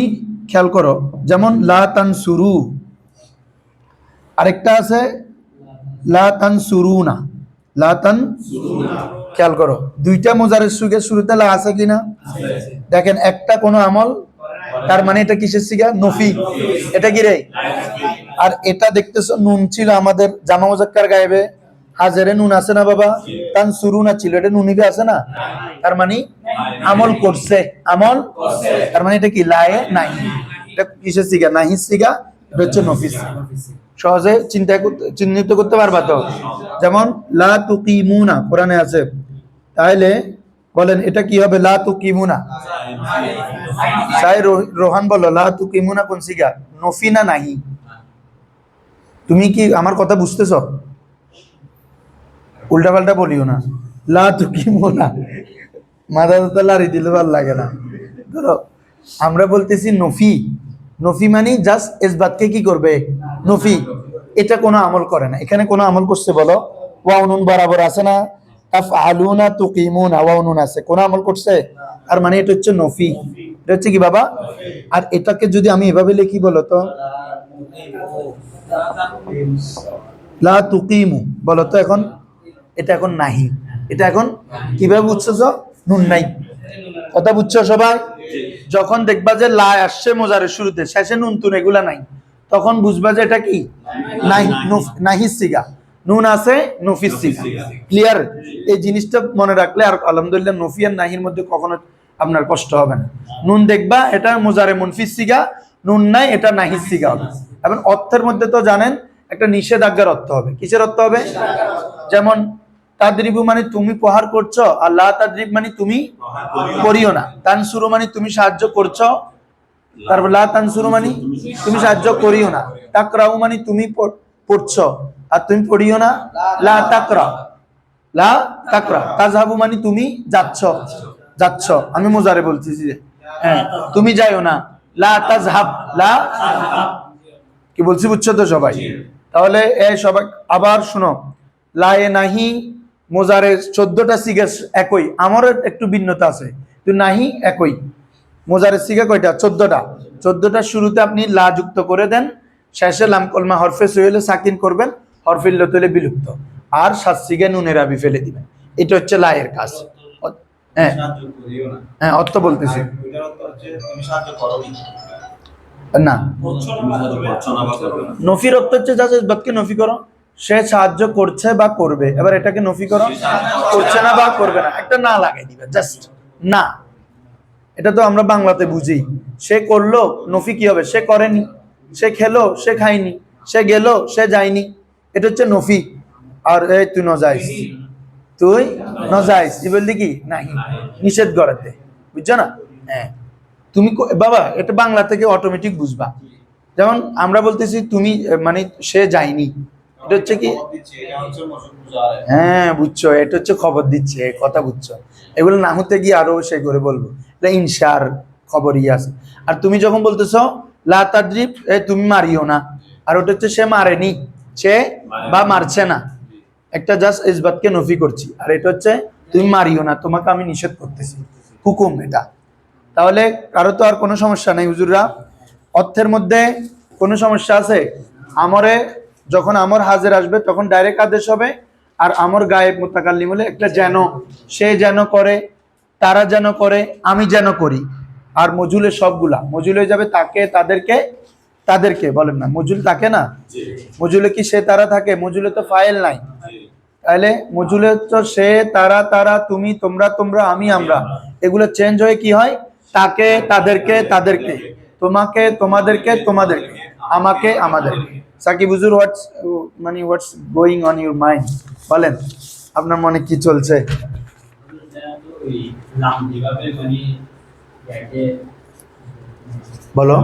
খেয়াল করো, যেমন লা তানসুরু, আরেকটা আছে লা তানসুরুনা, লা তানসুরুনা। খেয়াল করো দুইটা মুজারের সুগে শুরুতে লা আছে কিনা? দেখেন একটা কোনো আমল, তার মানে এটা কিসের সিগা? নফি। এটা কি রে? আর এটা দেখতেছো নুন ছিল আমাদের জামা মুজাক্কার গায়েবে, হাজারে নুন আছে না বাবা? তানসুরুনা ছিল, এটা নুনিবে আছে না? তার মানে আমল করছে, আমল, তার মানে এটা কি? লায়ে নাহি। এটা কিসের সিগা? নাহি সিগা, এটা হচ্ছে নফি সিগা। সহজে চিহ্নিত করতে পারবা তো? যেমন লা তুকিমুনা কোরআনে আছে, তাহলে বলেন এটা কি হবে? লা তুকিমুনা। সাই রোহান বলো, লা তুকিমুনা কোন সিগা? নফি না নাহি? তুমি কি আমার কথা বুঝতেছ? উল্টা পাল্টা বলিও না। লা তুকিমুনা মাথা তো লাড়ি দিলে ভালো লাগে না। ধরো আমরা বলতেছি নফি, নফি মানে জাস্ট ইসবাতকে কি করবে? নফি। এটা কোনো আমল করে না। এখানে কোনো আমল করছে বলো? ওয়াও নুন বরাবর আছে না? তাফআলুনা তুকিমুনা, ওয়াও নুন আছে, কোনো আমল করছে? আর মানে এটা হচ্ছে নফি, এটা হচ্ছে কি বাবা? আর এটাকে যদি আমি এভাবে লিখি বলো তো, লা তুকিমু, বলো তো এখন এটা এখন নাহি, এটা এখন কিভাবে বুঝছো? নুন নাই। কথা বুঝছো সবাই? যখন দেখবা যে লা আসছে মোজারের শুরুতে, শেষে নুন তুন এগুলা নাই, তখন বুঝবা যে এটা কি? নাই, নাহি সিগা। নুন আছে, নফি সিগা। ক্লিয়ার? এই জিনিসটা মনে রাখলে আর আলহামদুলিল্লাহ নফি আর নাহির মধ্যে কখনো আপনার কষ্ট হবে না। নুন দেখবা এটা মোজারে মুনফি সিগা, নুন নাই এটা নাহি সিগা হবে। এবং অর্থের মধ্যে তো জানেন একটা নিষেধাজ্ঞার অর্থ হবে। কিসের অর্থ হবে? যেমন তাদরিবু মানে তুমি প্রহার করছো, আর লা তাদরিব মানে তুমি করিও না। তানসুরু মানে তুমি সাহায্য করছো, তারপর লা তানসুরু মানে তুমি সাহায্য করিও না। তাকরাউ মানে তুমি পড়ছো আর তুমি পড়িও না, লা তাকরা, লা তাকরা। তাজহাবু মানে তুমি যাচ্ছ, যাচ্ছ, আমি মুজারে বলতেছি যে হ্যাঁ তুমি যাইও না, লা তাজহাব, লা, কি বলছি বুঝছো তো সবাই? তাহলে এই সবাই আবার শুনো, লায়ে নাহি মোজারে 14টা সিগা একই, আমারও একটু ভিন্নতা আছে, তো নাহি একই। মোজারের সিগা কয়টা? 14টা। 14টা শুরুতে আপনি লা যুক্ত করে দেন, শেষে লাম কলমা হরফে সহিলে সাকিন করবেন, হরফে ইল্লত হলে বিলুপ্ত, আর 7 সিগা নুনের আবি ফেলে দিবেন। এটা হচ্ছে লায়ের কাজ। হ্যাঁ হ্যাঁ, অর্থ বলতেছি না, নফির অর্থ হচ্ছে যা ইসবাতকে নফি করো, সে সাহায্য করছে বা করবে। এবার এটাকে নফি করো, করছে না বা করবে না, একটা না লাগাই দিবে, জাস্ট না। এটা তো আমরা বাংলাতে বুঝি। সে করলো, নফি কি হবে? সে করেনি। সে খেলো, সে খায়নি। সে গেল, সে যায়নি, এটা হচ্ছে নফি। আর এই তুই নজাইস, তুই নজাইস, ই বললি কি? নাহি, নিষেধ করাতে, বুঝছো না? হ্যাঁ, তুমি বাবা এটা বাংলা থেকে অটোমেটিক বুঝবা। যেমন আমরা বলতেছি তুমি মানে সে যায়নি, এটা হচ্ছে কি? হ্যাঁ বুঝছো, এটা হচ্ছে খবর দিচ্ছে, কথা বুঝছো। এগুলো না হতে গিয়ে আরো সে করে বলবো, এটা ইনশার খবরই আছে। আর তুমি যখন বলতেছো লা তাদরিব, তুমি মারিও না, আর ওটা হচ্ছে সে মারেনি, সে বা মারছে না, একটা জাস্ট ইসবাতকে নফি করছি। আর এটা হচ্ছে তুমি মারিও না, তোমাকে আমি নিষেধ করতেছি, হুকুম এটা। তাহলে কারো তো আর কোনো সমস্যা নেই হুজুররা? অর্থের মধ্যে কোনো সমস্যা আছে? আমরে যখন আমর হাজির আসবে তখন ডাইরেক্ট আদেশ হবে, আর আমর গায়েব মুতাকাল্লিম হলে একটা যেন, সে যেন করে, তারা যেন করে, আমি যেন করি, আর মজুলের সবগুলা মজুল হয়ে যাবে তাকে, তাদেরকে, তাদেরকে বলেন না, মজুল থাকে না, মজুলে কি সে তারা থাকে, মজুলে তো ফাইল নাই, তাহলে মজুলে তো সে তারা তারা, তুমি তোমরা তোমরা, আমি আমরা, এগুলো চেঞ্জ হয়ে কি হয়, তাকে তাদেরকে তাদেরকে, তোমাকে তোমাদেরকে তোমাদেরকে, আমাকে আমাদেরকে। সাকিব হুজুর what's going on your mind, বলেন আপনার মনে কি চলছে? বলো।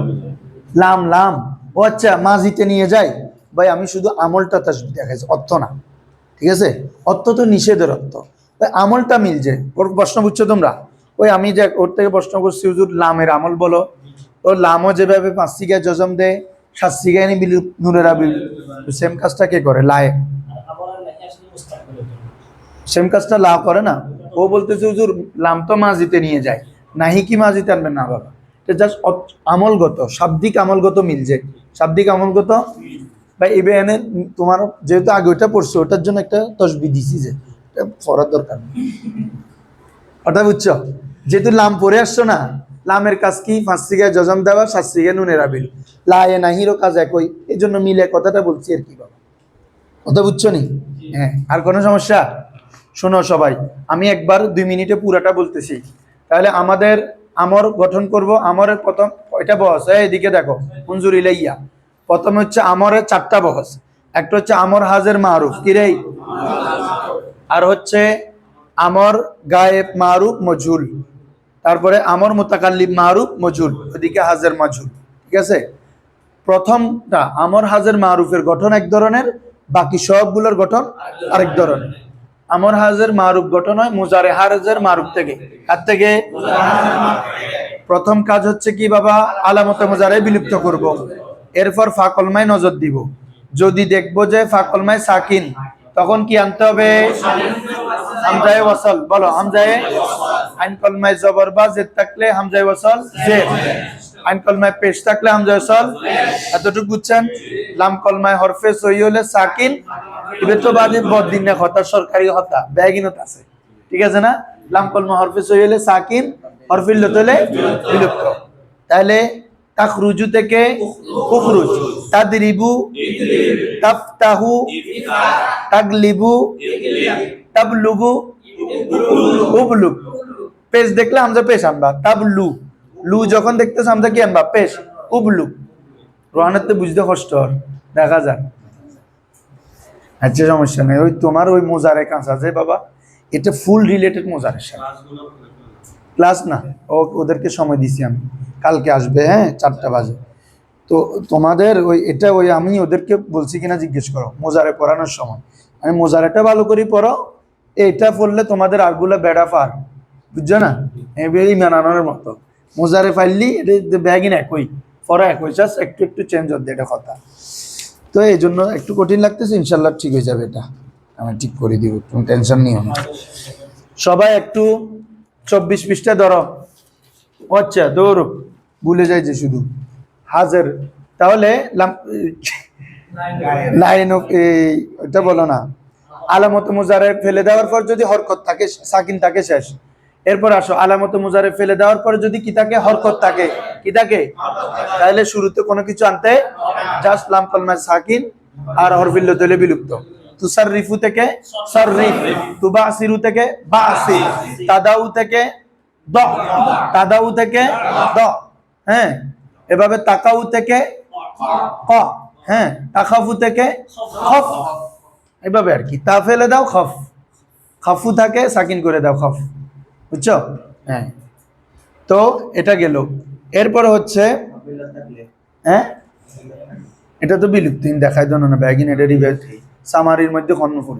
লাম লাম, ও আচ্ছা, মাজিতে নিয়ে যায়। ভাই আমি শুধু আমলটা তাসবিহ দেখাইছি, অর্থ না, ঠিক আছে? অর্থ তো নিষেধের অর্থ, ওই আমলটা মিলছে। ওর প্রশ্ন বুঝছো তোমরা? ওই আমি যে ওর থেকে প্রশ্ন করছি হুজুর লামের আমল বলো, তো লামও যেভাবে 5 সিগায় জজম দেয়, 7 সিগায় বিল নুনের আবিল, সেম কাজটা কে করে? লায়ে সেম কাজটা লা করে না। ও বলতেছে হুজুর লাম তো মাজিতে নিয়ে যায়, নাহি কি মাজিতে আনবেন না বাবা, এটা জাস্ট আমলগত, শাব্দিক আমলগত মিলছে, শাব্দিক আমলগত। ভাই এবে এনে তোমার যেহেতু আগে ওটা পড়ছো, ওটার জন্য একটা তসবিহ দিছি যে এটা পড়ার দরকার নেই, ওটা বুঝছো? যেহেতু লাম পড়ে আসছো না, লামের কাজ কি? 5 সিগায় জজম দেওয়া, 7 সিগায় নুনের আবিল, লা এ নাহিরও কাজ একই, এই জন্য মিলে কথাটা বলছি আর কি বাবা, কথা বুঝছো নি? হ্যাঁ, আর কোনো সমস্যা? শোনো সবাই, আমি একবার 2 মিনিটে পুরাটা বলতেছি, তাহলে আমাদের আমর গঠন করব। আমরের প্রথম এটা বহস, এদিকে দেখো, মঞ্জুর ইলাইয়া। প্রথমে হচ্ছে আমরের 4টা বহস, একটা হচ্ছে আমর হাজের মারুফ, কি রে? আর হচ্ছে আমর গায়েব মারুফ মজহুল, তারপরে আমর মুতাকাল্লিম মারুফ মজহুল, ওদিকে হাজের মাজহুল, ঠিক আছে? প্রথমটা আমর হাজের মারুফের গঠন এক ধরনের, বাকি সবগুলোর গঠন আরেক ধরনের। আমর হাজের মারুফ গঠন হয় মুজারে হাজের মারুফ থেকে। কার থেকে? প্রথম কাজ হচ্ছে কি বাবা? আলামতে মুজারে বিলুপ্ত করব, এরপর ফাকলমায় নজর দিব। যদি দেখবো যে ফাকলমায় সাকিন, তখন কি আনতে হবে? হামজায়ে ওয়াসল, বলো হামজায়ে। আইন কলমায় জবর বা জেদ থাকলে হামজায়ে ওয়াসল জেদ, আইন কলমায় পেশ থাকলে হামজায়ে ওয়াসল। এতটুকু বুঝছেন? লাম কলমায় হরফে সই হলে সাকিন, এবে তো বাদে বদিন না কথা, সরকারি কথা ব্যাগিনত আছে, ঠিক আছে না? লাম কলমা হরফে সই হলে সাকিন, হরফিল হলে বিলুপ্ত। তাহলে তাখরুজু থেকে উখরুজ, তাদরিবু, তাফতাহু, তাগলিবু, তাবলুগু, উবলুগ। পেশ দেখলে হামজা পেশ আনবা, তাবলু। লু যখন দেখতেছ হামজা কি আনবা? পেশ। উবলুগ। রোহানাতে বুঝতে কষ্ট হয়, দেখা যায়। আচ্ছা সমস্যা নেই, ওই তোমার ওই মোজারে কাজ আছে বাবা, এটা ফুল রিলেটেড মোজারের সাথে। ক্লাস না, ওদেরকে সময় দিছি আমি, কালকে আসবে, হ্যাঁ 4টা বাজে। তো তোমাদের ওই এটা ওই আমি ওদেরকে বলছি কিনা জিজ্ঞেস করো মোজারে পড়ানোর সময়। আমি মোজারেটা ভালো করে পড়ো, এটা পড়লে তোমাদের আরগুলো বেড়া পার, বুঝছো না? এই মানানোর মতো মোজারে ফাইললি এটা ব্যাগিন একই, পড়া একই, জাস্ট একটু একটু চেঞ্জ হচ্ছে, এটা কথা। তো এই জন্য একটু কঠিন লাগতেছে, ইনশাল্লাহ ঠিক হয়ে যাবে, এটা আমি ঠিক করে দিব, তুমি টেনশন নিও না। সবাই একটু 24 পৃষ্ঠা ধরো। আচ্ছা দৌড়, ভুলে যাই যে শুধু হাজার, তাহলে লাইন এটা বলো না, আলামত মুজারে ফেলে দেওয়ার পর যদি হরকত থাকে, সাকিন থাকে শেষ। এরপর আসো, আলামত মুজারে ফেলে দেওয়ার পর যদি কি থাকে? হরকত থাকে, কি থাকে? তাহলে শুরুতে কোনো কিছু আনতে, জাস্ট লাম কলমায় সাকিন আর হরফিল হলে বিলুপ্ত। তুসাররিফু থেকে সাররিফ, তুবাসিরু থেকে বাসি, তাদাউ থেকে দ, তাদাউ থেকে দ, হ্যাঁ। এভাবে তাকাউ থেকে ক, হ্যাঁ। তাকাফু থেকে খফ, এভাবে আর কি। তা ফেলে দাও খফ, খাফু থাকে সাকিন করে দাও খফ, বুঝছো? হ্যাঁ, তো এটা গেল। এরপর হচ্ছে হ্যাঁ, এটা তো বিলুপ্ত দেখাই দেন না, ব্যাগিন এটা রিভাইজ সামারির মধ্যে কর্ণফুল।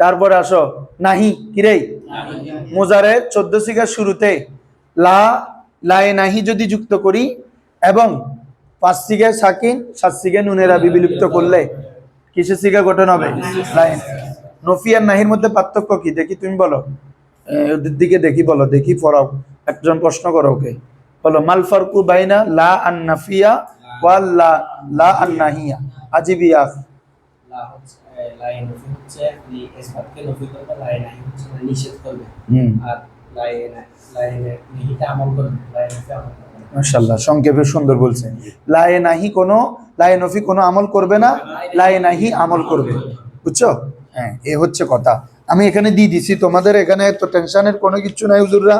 তারপরে আসো নাহি, কিরে মোজারে 14 সিগার শুরুতে লা, লায়ে নাহি যদি যুক্ত করি এবং 5 সিগায় সাকিন 7 সিগায় নুনের আবি বিলুপ্ত করলে কিসের সিগা গঠন হবে? লাইন। নফি আর নাহির মধ্যে পার্থক্য কি দেখি, তুমি বলো, ওদের দিকে দেখি, বলো দেখি, পড়াও, একজন প্রশ্ন করো ওকে, বলো মাল ফারকু বাইনা লা আন নাফিয়া ওয়া লা লা আন নাহিয়া। আজিবিয়া লা হচ্ছে লা নফি হচ্ছে আপনি ইসবাতকে নফি করবে, লা নাহি হচ্ছে নিষেধ করবে। আর মাশাআল্লাহ, সংক্ষেপে সুন্দর বলছেন। লায়ে নাহি কোনো, লায়ে নফি কোনো আমল করবে না, লায়ে নাহি আমল করবে। বুঝছো? হ্যাঁ, এ হচ্ছে কথা। আমি এখানে দিয়ে দিছি, তোমাদের এখানে তো টেনশনের কোনো কিছু নাই হুজুররা।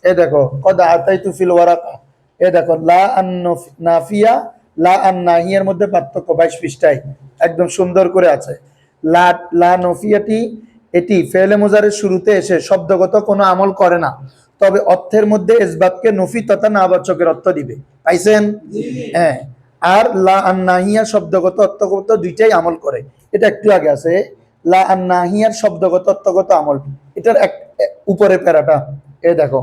এ দেখো কদ আতাইতু ফিল ওয়ারাকা, এ দেখো লা আন নাফিয়া লা আন নাহিয়ার মধ্যে পার্থক্য 22 পৃষ্ঠায় একদম সুন্দর করে আছে। লা লা নফিয়াটি এটি ফেলে মুজারের শুরুতে এসে শব্দগত কোনো আমল করে না, তবে অর্থের মধ্যে ইসবাতকে নফি তথা নাবাচকের অর্থ দিবে। পাইছেন? হ্যাঁ। আর লা আন নাহিয়া শব্দগত অর্থগত দুইটাই আমল করে। এটা একটু আগে আছে, লা আন নাহিয়ার শব্দগত অর্থগত আমল, এটার উপরে প্যারাটা এ দেখো,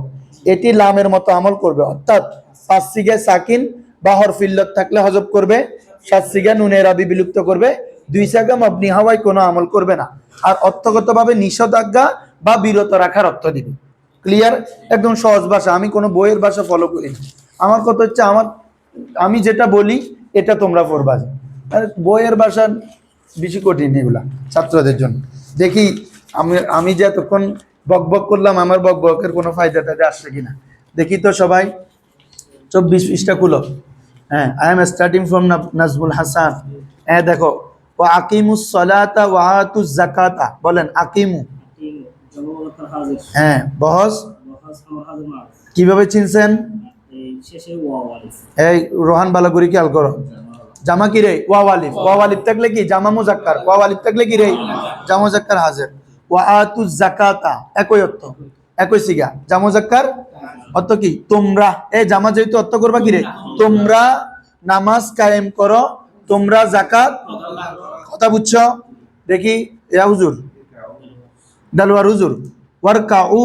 এটি লামের মতো আমল করবে, অর্থাৎ পাঁচ সিগায় সাকিন বা হরফিল্লত থাকলে হজব করবে, সাত সিগা নুনের আবি বিলুপ্ত করবে, দুই সাগা মবনি হাওয়ায় কোনো আমল করবে না, আর অর্থগতভাবে নিষেধাজ্ঞা বা বিরত রাখার অর্থ দিবে। ক্লিয়ার? একদম সহজ ভাষা, আমি কোনো বইয়ের ভাষা ফলো করি না। আমার কথা হচ্ছে আমি যেটা বলি এটা তোমরা পড়বা। আর বইয়ের ভাষা বেশি কঠিন এগুলা ছাত্রদের জন্য। দেখি আমি যে এতক্ষণ বকবক করলাম, আমার বকবকের কোনো ফায়দা টায়দা আসছে কিনা দেখি তো সবাই। 24 পৃষ্ঠা খুলো। হ্যাঁ, I am starting from Nazmul Hasan. হ্যাঁ দেখো, ও আকিমুস সালাতা ওয়া আতুজ যাকাতা, বলেন আকিমু। হ্যাঁ, বহস কিভাবে চিনছেন? এই রোহান বালাগুড়ি খেয়াল করো, জামা কি রে? ওয়াও আলিফ। ওয়াও আলিফ থাকলে কি জামা মুজাক্কার, ওয়াও আলিফ থাকলে কি রে? জামা মুজাক্কার হাজির। ওয়া আতুজ যাকাতা একই অর্থ, একই সিগা। জামা মুজাক্কার অর্থ কি? তোমরা। এই জামা যেহেতু অর্থ করবা কি রে? তোমরা নামাজ কায়েম করো, তোমরা যাকাত। কথা বুঝছো? দেখি ইয়া হুজুর, দালওয়ার হুজুর, ওয়ারকাউ।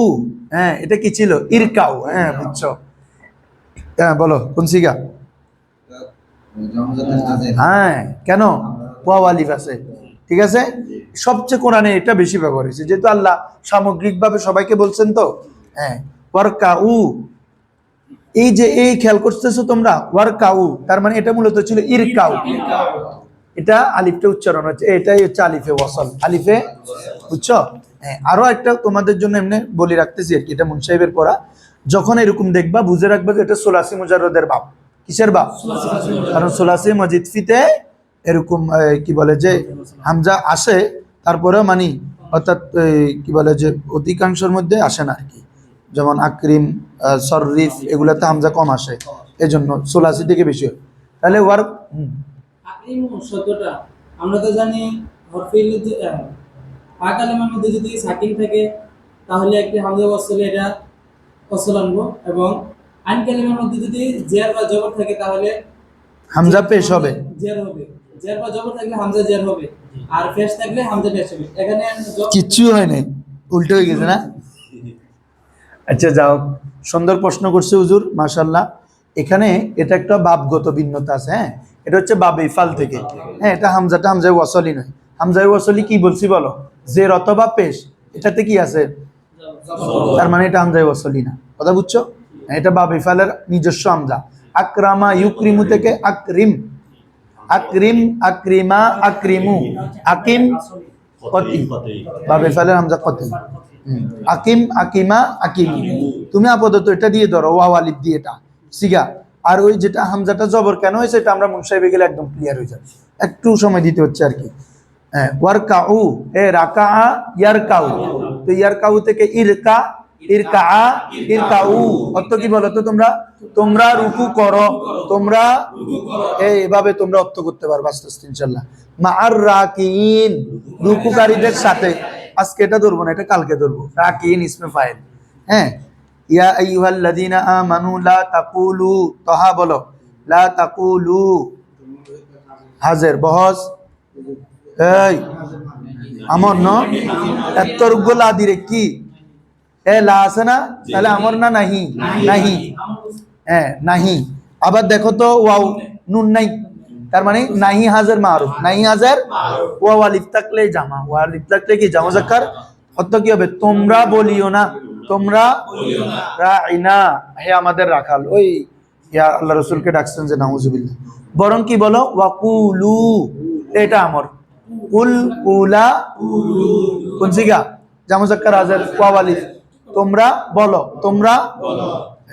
হ্যাঁ, এটা কি ছিল? ইরকাউ। হ্যাঁ, বুঝছো? হ্যাঁ, বলো কোন সিগা? হ্যাঁ, কেন? ওয়াও আলিফ আছে, ঠিক আছে। সবচেয়ে কোরআনে এটা বেশি ব্যবহার হয়েছে, যেহেতু আল্লাহ সামগ্রিকভাবে সবাইকে বলছেন তো। হ্যাঁ, ওয়ারকাউ, এই যে এই খেয়াল করতেছো তোমরা, ওয়ারকাউ তার মানে এটা মূলত ছিল ইরকাউ। এটা আলিফটা উচ্চারণ হচ্ছে, এটাই হচ্ছে আলিফে ওয়াসল, আলিফে। বুঝছো? হ্যাঁ, আরো একটা তোমাদের জন্য এমনি বলি রাখতেছি আর কি, এটা মুন সাহেবের পড়া। যখন এরকম দেখবা বুঝে রাখবা যে এটা সুলাসি মুজাররদের বাপ। কিসের বাপ? কারণ সুলাসি মজিদ ফিতে এরকম কি বলে যে হামজা আসে, তারপরে মানি অর্থাৎ কি বলে যে অধিকাংশের মধ্যে আসে না আর কি, যেমন আকরিম, সররিফ, এগুলাতে হামজা কম আসে, এজন্য সুলাসি থেকে বেশি হয়। তাহলে ওয়ার্ক আকরিম শব্দটা আমরা তো জানি হরফিল কালিমার মধ্যে যদি সাকিন থাকে তাহলে একটি হামজা ওয়াসলে এটা ওয়াসল আনবো, এবং আইন কালিমার মধ্যে যদি জের বা জবর থাকে তাহলে হামজা পেশ হবে, জের হবে। জের বা জবর থাকলে হামজা জের হবে, আর পেশ থাকলে হামজা পেশ হবে। এখানে কিচ্ছু হয় নাই, উল্টো হয়ে গেছে না? আচ্ছা যাও, সুন্দর প্রশ্ন করছে হুজুর, মাশাআল্লাহ। এখানে এটা একটা বাবগত ভিন্নতা আছে। হ্যাঁ, এটা হচ্ছে বাব ইফাল থেকে। হ্যাঁ, এটা হামজাটা হামজায় ওয়াসলি নয়। হামজায় ওয়াসলি কি বলছি বলো? জের অথবা পেশ, এটাতে কি আছে? তার মানে এটা হামজায় ওয়াসলি না। কথা বুঝছো? এটা বাব ইফালের নিজস্ব হামজা। আকরামা ইউক্রিমু থেকে আকরিম, আকরিম, আকরিমা, আকরিমু, আকিম, কতি। বাব ইফালের হামজা কতি। আকিম, আকিমা, আকিম। তুমি আপাতত এটা দিয়ে ধরো, ওয়াও আলিফ দিয়ে এটা সিগা। আর ওই যেটা হামজাটা জবর কেন হয়েছে এটা আমরা মুন সাহেবে গেলে একদম ক্লিয়ার হয়ে যাবে, একটু সময় দিতে হচ্ছে আর কি। হ্যাঁ, ওয়ারকাউ, এ রাকা ইয়ারকাউ, তো ইয়ারকাউ থেকে ইরকা, ইরকা, ইরকাউ অর্থ কি বলো তো তোমরা? তোমরা রুকু করো, তোমরা এইভাবে তোমরা অর্থ করতে পারবে আস্তে আস্তে ইনশাআল্লাহ। মাআর রাকিন, রুকুকারীদের সাথে। আজকে এটা ধরবো না, এটা কালকে ধরবো। রাকিন ইসমে ফাইল। হ্যাঁ, ইয়া আইয়ুহাল্লাযীনা আমানু লা তাকুলু, তাহা বলো, লা তাকুলু হাজির বহস। এই আমর ন এত্তর গোলা দিরে কি এ লা আছে না, তাহলে আমর না নাহি? নাহি। হ্যাঁ, নাহি। আবার দেখো তো ওয়াও নুন নাই, তার মানে নাহি হাজার মারুফ, নাহি হাজার। ওয়াও আলিফ থাকলে জামা, ওয়া আলিফ থাকলে কি জামা মুজাক্কার। অর্থ কি হবে? তোমরা বলিও না, তোমরা রাইনা, হে আমাদের রাখাল। ওই ইয়া আল্লাহ রাসূলকে ডাকছেন যে নাউজুবিল্লাহ। বরং কি বলো? ওয়াকুলু, এটা আমর। কুল, কুলা, কোন সিগা? জামা মুজাক্কার হাজার, ওয়াও আলিফ। তোমরা বলো, তোমরা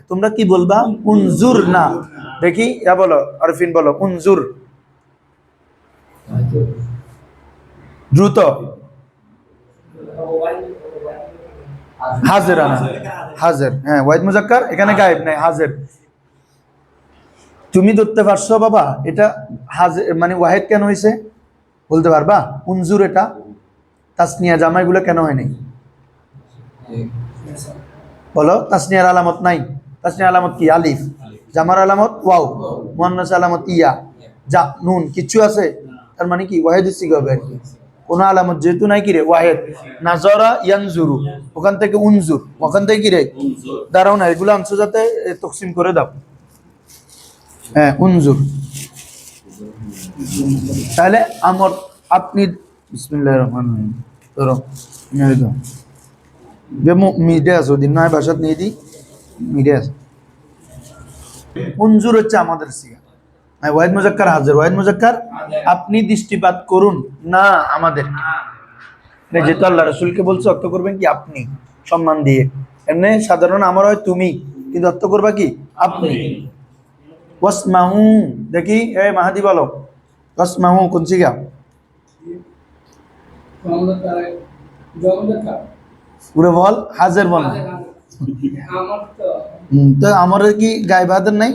তোমরা কি বলবা? উনজুর না। দেখি ইয়া বলো, আরফিন বলো উনজুর, দ্রুত। হাজির আনা, হাজির, হ্যাঁ ওয়াহিদ মুজাক্কার, এখানে গায়েব নাই, হাজির। তুমি ধরতে পারছো বাবা এটা হাজির মানে ওয়াহিদ কেন হয়েছে বলতে পারবা? উনজুর এটা তাসনিয়া জামাইগুলো কেন হয়নি বলো? তাসনিয়ার আলামত নাই। তাসনিয়ার আলামত কি? আলিফ। জামার আলামত ওয়াও। মুয়ান্নাস আলামত ইয়া। যা নুন কিচ্ছু আছে? তার মানে কি ওয়াহিদ সিগা হবে আর কি। কোনো আলামত যেহেতু নাই, কি রে ওয়াহিদ। নাজরা ইয়ানজুরু, ওখান থেকে উনজুর, ওখান থেকে কি রে দাঁড়াও না, এগুলো আনছো যাতে তকসিম করে দাও। হ্যাঁ উনজুর। তাহলে আমর আপনি বিসমিল্লাহির রহমানির রহিম ধরো নিয়ে দাও বেমু মিডে আছো দিন নয় ভাষাত নিয়ে দি মিডে আছে। উনজুর হচ্ছে আমাদের সিগা। হ্যাঁ ওয়াহিদ মুজাক্কার হাজির, ওয়াহিদ মুজাক্কার আপনি দৃষ্টিপাত করুন না আমাদের, যেহেতু আল্লাহ রাসূলকে বলছে অর্থ করবেন কি আপনি, সম্মান দিয়ে। এমনি সাধারণ আমার হয় তুমি, কিন্তু অর্থ করবা কি আপনি। ওয়াসমাউ, দেখি এই মাহাদি বলো ওয়াসমাউ কোন সিগা? পুরো বল, হাজির বল। তো আমার কি গায়েব হাজির নাই?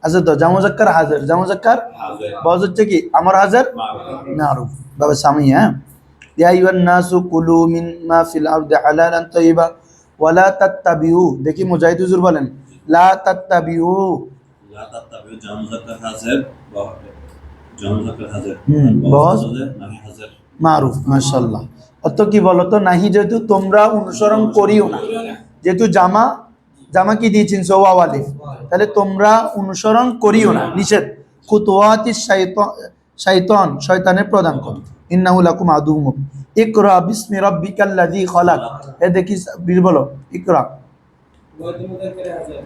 আচ্ছা তো জামুজাক্কার হাজির, জামুজাক্কার বজ হচ্ছে কি আমার হাজির মারুফ বাবা সামি। হ্যাঁ ইয়া আইয়ুহান নাসু কুলু মিম্মা ফিল আরদি হালালান তাইয়্যিবা ওয়া লা তাত্তাবিউ, দেখি মুজাহিদ হুজুর বলেন লা তাত্তাবিউ। লা তাত্তাবিউ জামুজাক্কার হাজির, জামুজাক্কার হাজির বজ নাহি হাজির মারুফ। মাশাআল্লাহ। অত কি বলতো? নাহি যেহেতু তোমরা অনুসরণ করিও না, যেহেতু জামা, জামা কি দিয়েছেন ওয়াও আলিফ, তাহলে তোমরা অনুসরণ করিও না, নিষেধ। খুতুওয়াতি শাইতান, শয়তানের প্রদান কর। ইন্নাহু লাকুম আদুউম মুবিন। ইকরা বিসমি রাব্বিকাল্লাযী খালাক, এ দেখি বীর বলো ইকরা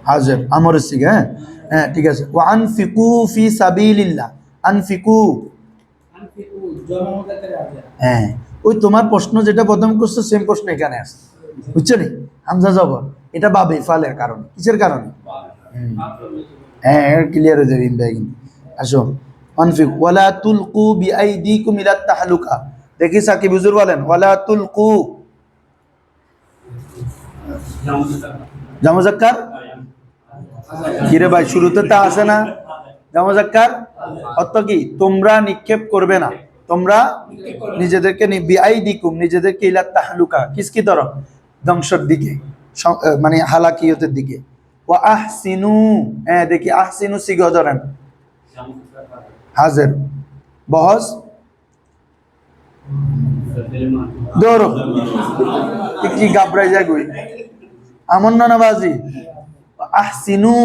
হাজির আমর সিগা। হ্যাঁ হ্যাঁ ঠিক আছে। ওয়া আনফিকু ফি সাবিলিল্লাহ, আনফিকু। হ্যাঁ ওই তোমার প্রশ্ন যেটা প্রথম করছো সেম প্রশ্ন এখানে আসে, বুঝছো নি? হামজা জবর, এটা বাবে ফালের কারণে। কিসের কারণে? হ্যাঁ ক্লিয়ার হয়ে যাবে ইনবাগিন। আসো আনফিক ওয়ালা তুলকু বিআইদিকুম ইলা তাহলুকা, দেখি সাকিব হুজুর বলেন ওয়ালা তুলকু। জামুজাক্কার কিরে ভাই শুরুতে তা আসে না? জামুজাক্কার অর্থ কি? তোমরা নিক্ষেপ করবে না, তোমরা নিজেদেরকে বিআইদিকুম, নিজেদেরকে ইলা তাহলুকা, কিসকি তরফ? ধ্বংসের দিকে, মানে হালাকিয়তের দিকে। ওয়া আহসিনু, হ্যাঁ দেখি আহসিনু সিগা ধরেন হাজির বহস দৌড় কি গাবড়াই যায় গুই আমন না বাজি। আহসিনু,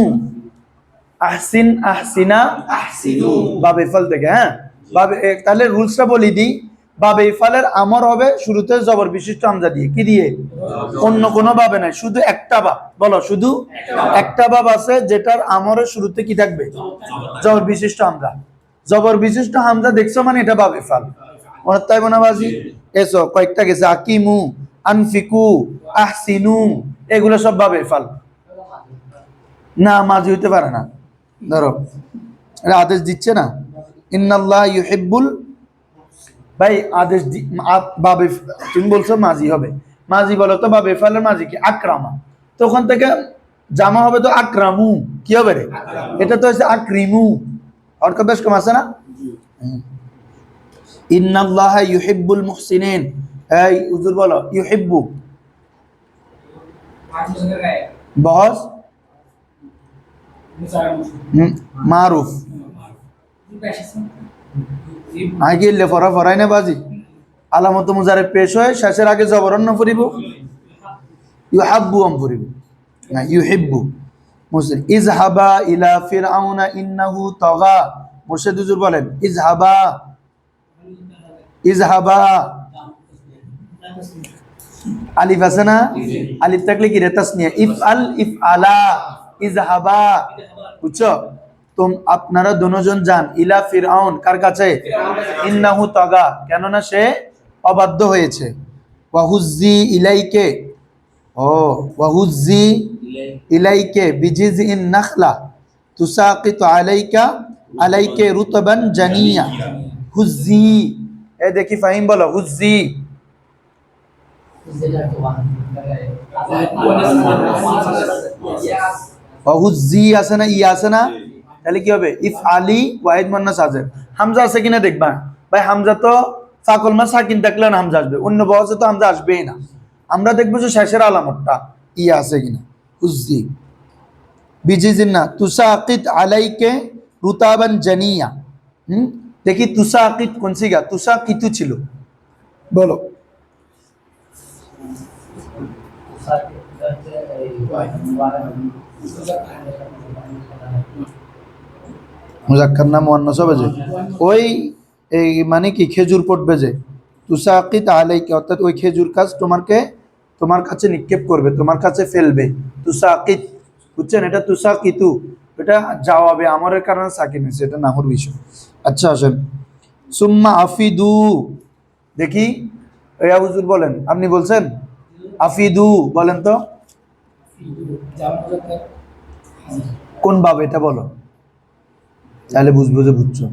আহসিন, আহসিনা, আহসিনু বাবে ফল থেকে। হ্যাঁ বাবে, তাহলে রুলসটা বলি দিই। বাবে ইফালের আমর হবে শুরুতে জবর বিশিষ্ট হামজা দিয়ে, কি দিয়ে? অন্য কোনো ভাবে নাই, শুধু একটা ভাব। বলো শুধু একটা ভাব আছে যেটার আমরের শুরুতে কি থাকবে? জবর বিশিষ্ট হামজা। জবর বিশিষ্ট হামজা দেখছো মানে এটা বাবে ইফাল। মনে তাই মনে বাজি এসো কয়েকটা গেছে, আকিমু, আনফিকু, আহসিনু, এগুলো সব বাবে ইফাল না, মাঝি হইতে পারে না। ধরো এটা আদেশ দিচ্ছে না, ইন্নাল্লাহ ইউহিব্বুল, ভাই আদেশ বাবে তুমি বলছো মাঝি হবে, মাঝি বলো তো বাবে ফেলার মাঝি কি? আকরামা। তো ওখান থেকে জামা হবে তো আকরামু, কি হবে রে? এটা তো হচ্ছে আকরিমু, অর্থ বেশ কম আছে না? ইন্নাল্লাহ ইউহিব্বুল মুহসিনিন, এই হুজুর বলো ইউহিব্বু বস মারুফ আগে লেফরা ফরাই না বাজি আলামত মুজারে পেশ হয় শেষের আগে জবরন্ন ফুরিব ইউহাব্বু আম ফুরিব না ইউহিব্বু। মুসলিম ইজহাবা ইলা ফিরআউনা ইন্নাহু তাগা, মুর্শিদ হুজুর বলেন ইজহাবা, ইজহাবা আলিফ আছে না? আলিফ থাকলে কি রে তাসনিয়া, ইফআল, ইফআলা, ইজহাবা। বুঝছো? তুম আপনারা দুজন যান ইলা ফিরআউন, কার কাছে? ইন্নাহু তাগা, কেননা সে অবাধ্য হয়েছে। ওয়া হুজ্জি ইলাইকে, ও ওয়াহুজি ইলাইকে বিজিজিন নাখলা তুসাকিতু আলাইকে রুতবান জানিয়া হুজি এ দেখি ফাহিম বলো হুজি হুজি আছে না ই আছে না তাহলে কি হবে ইফ আলী ওয়াহিদ মুন্নাস হাজির হামজা আছে কিনা দেখবা ভাই হামজা তো ফাকল মা সাকিন থাকলে না হামজা আসবে অন্য বয়সে তো হামজা আসবেই না আমরা দেখবো যে শেষের আলামতটা ই আছে কিনা হুজি বিজিজিন না তুসাকিত আলাইকে রুতাবান জানিয়া দেখি তুসাকিত কোন সিগা তুসাকিতু ছিল বলো মুজাক্কার না মুয়ান্নাস হবে যে ওই এই মানে কি খেজুর পড়বে যে তুসাকিত আলাইকা অর্থাৎ ওই খেজুর গাছ তোমার কাছে নিক্ষেপ করবে তোমার কাছে ফেলবে তুসাকিত বুঝছেন এটা তুসাকিতু এটা জবাবে আমরের কারণে সাকিন হয়েছে এটা নাহর বিষয় আচ্ছা আসেন সুম্মা আফিদু দেখি ইয়া হুজুর বলেন আপনি বলছেন আফিদু বলেন তো কোন ভাবে এটা বলো তাহলে বুঝবো যে বুঝছো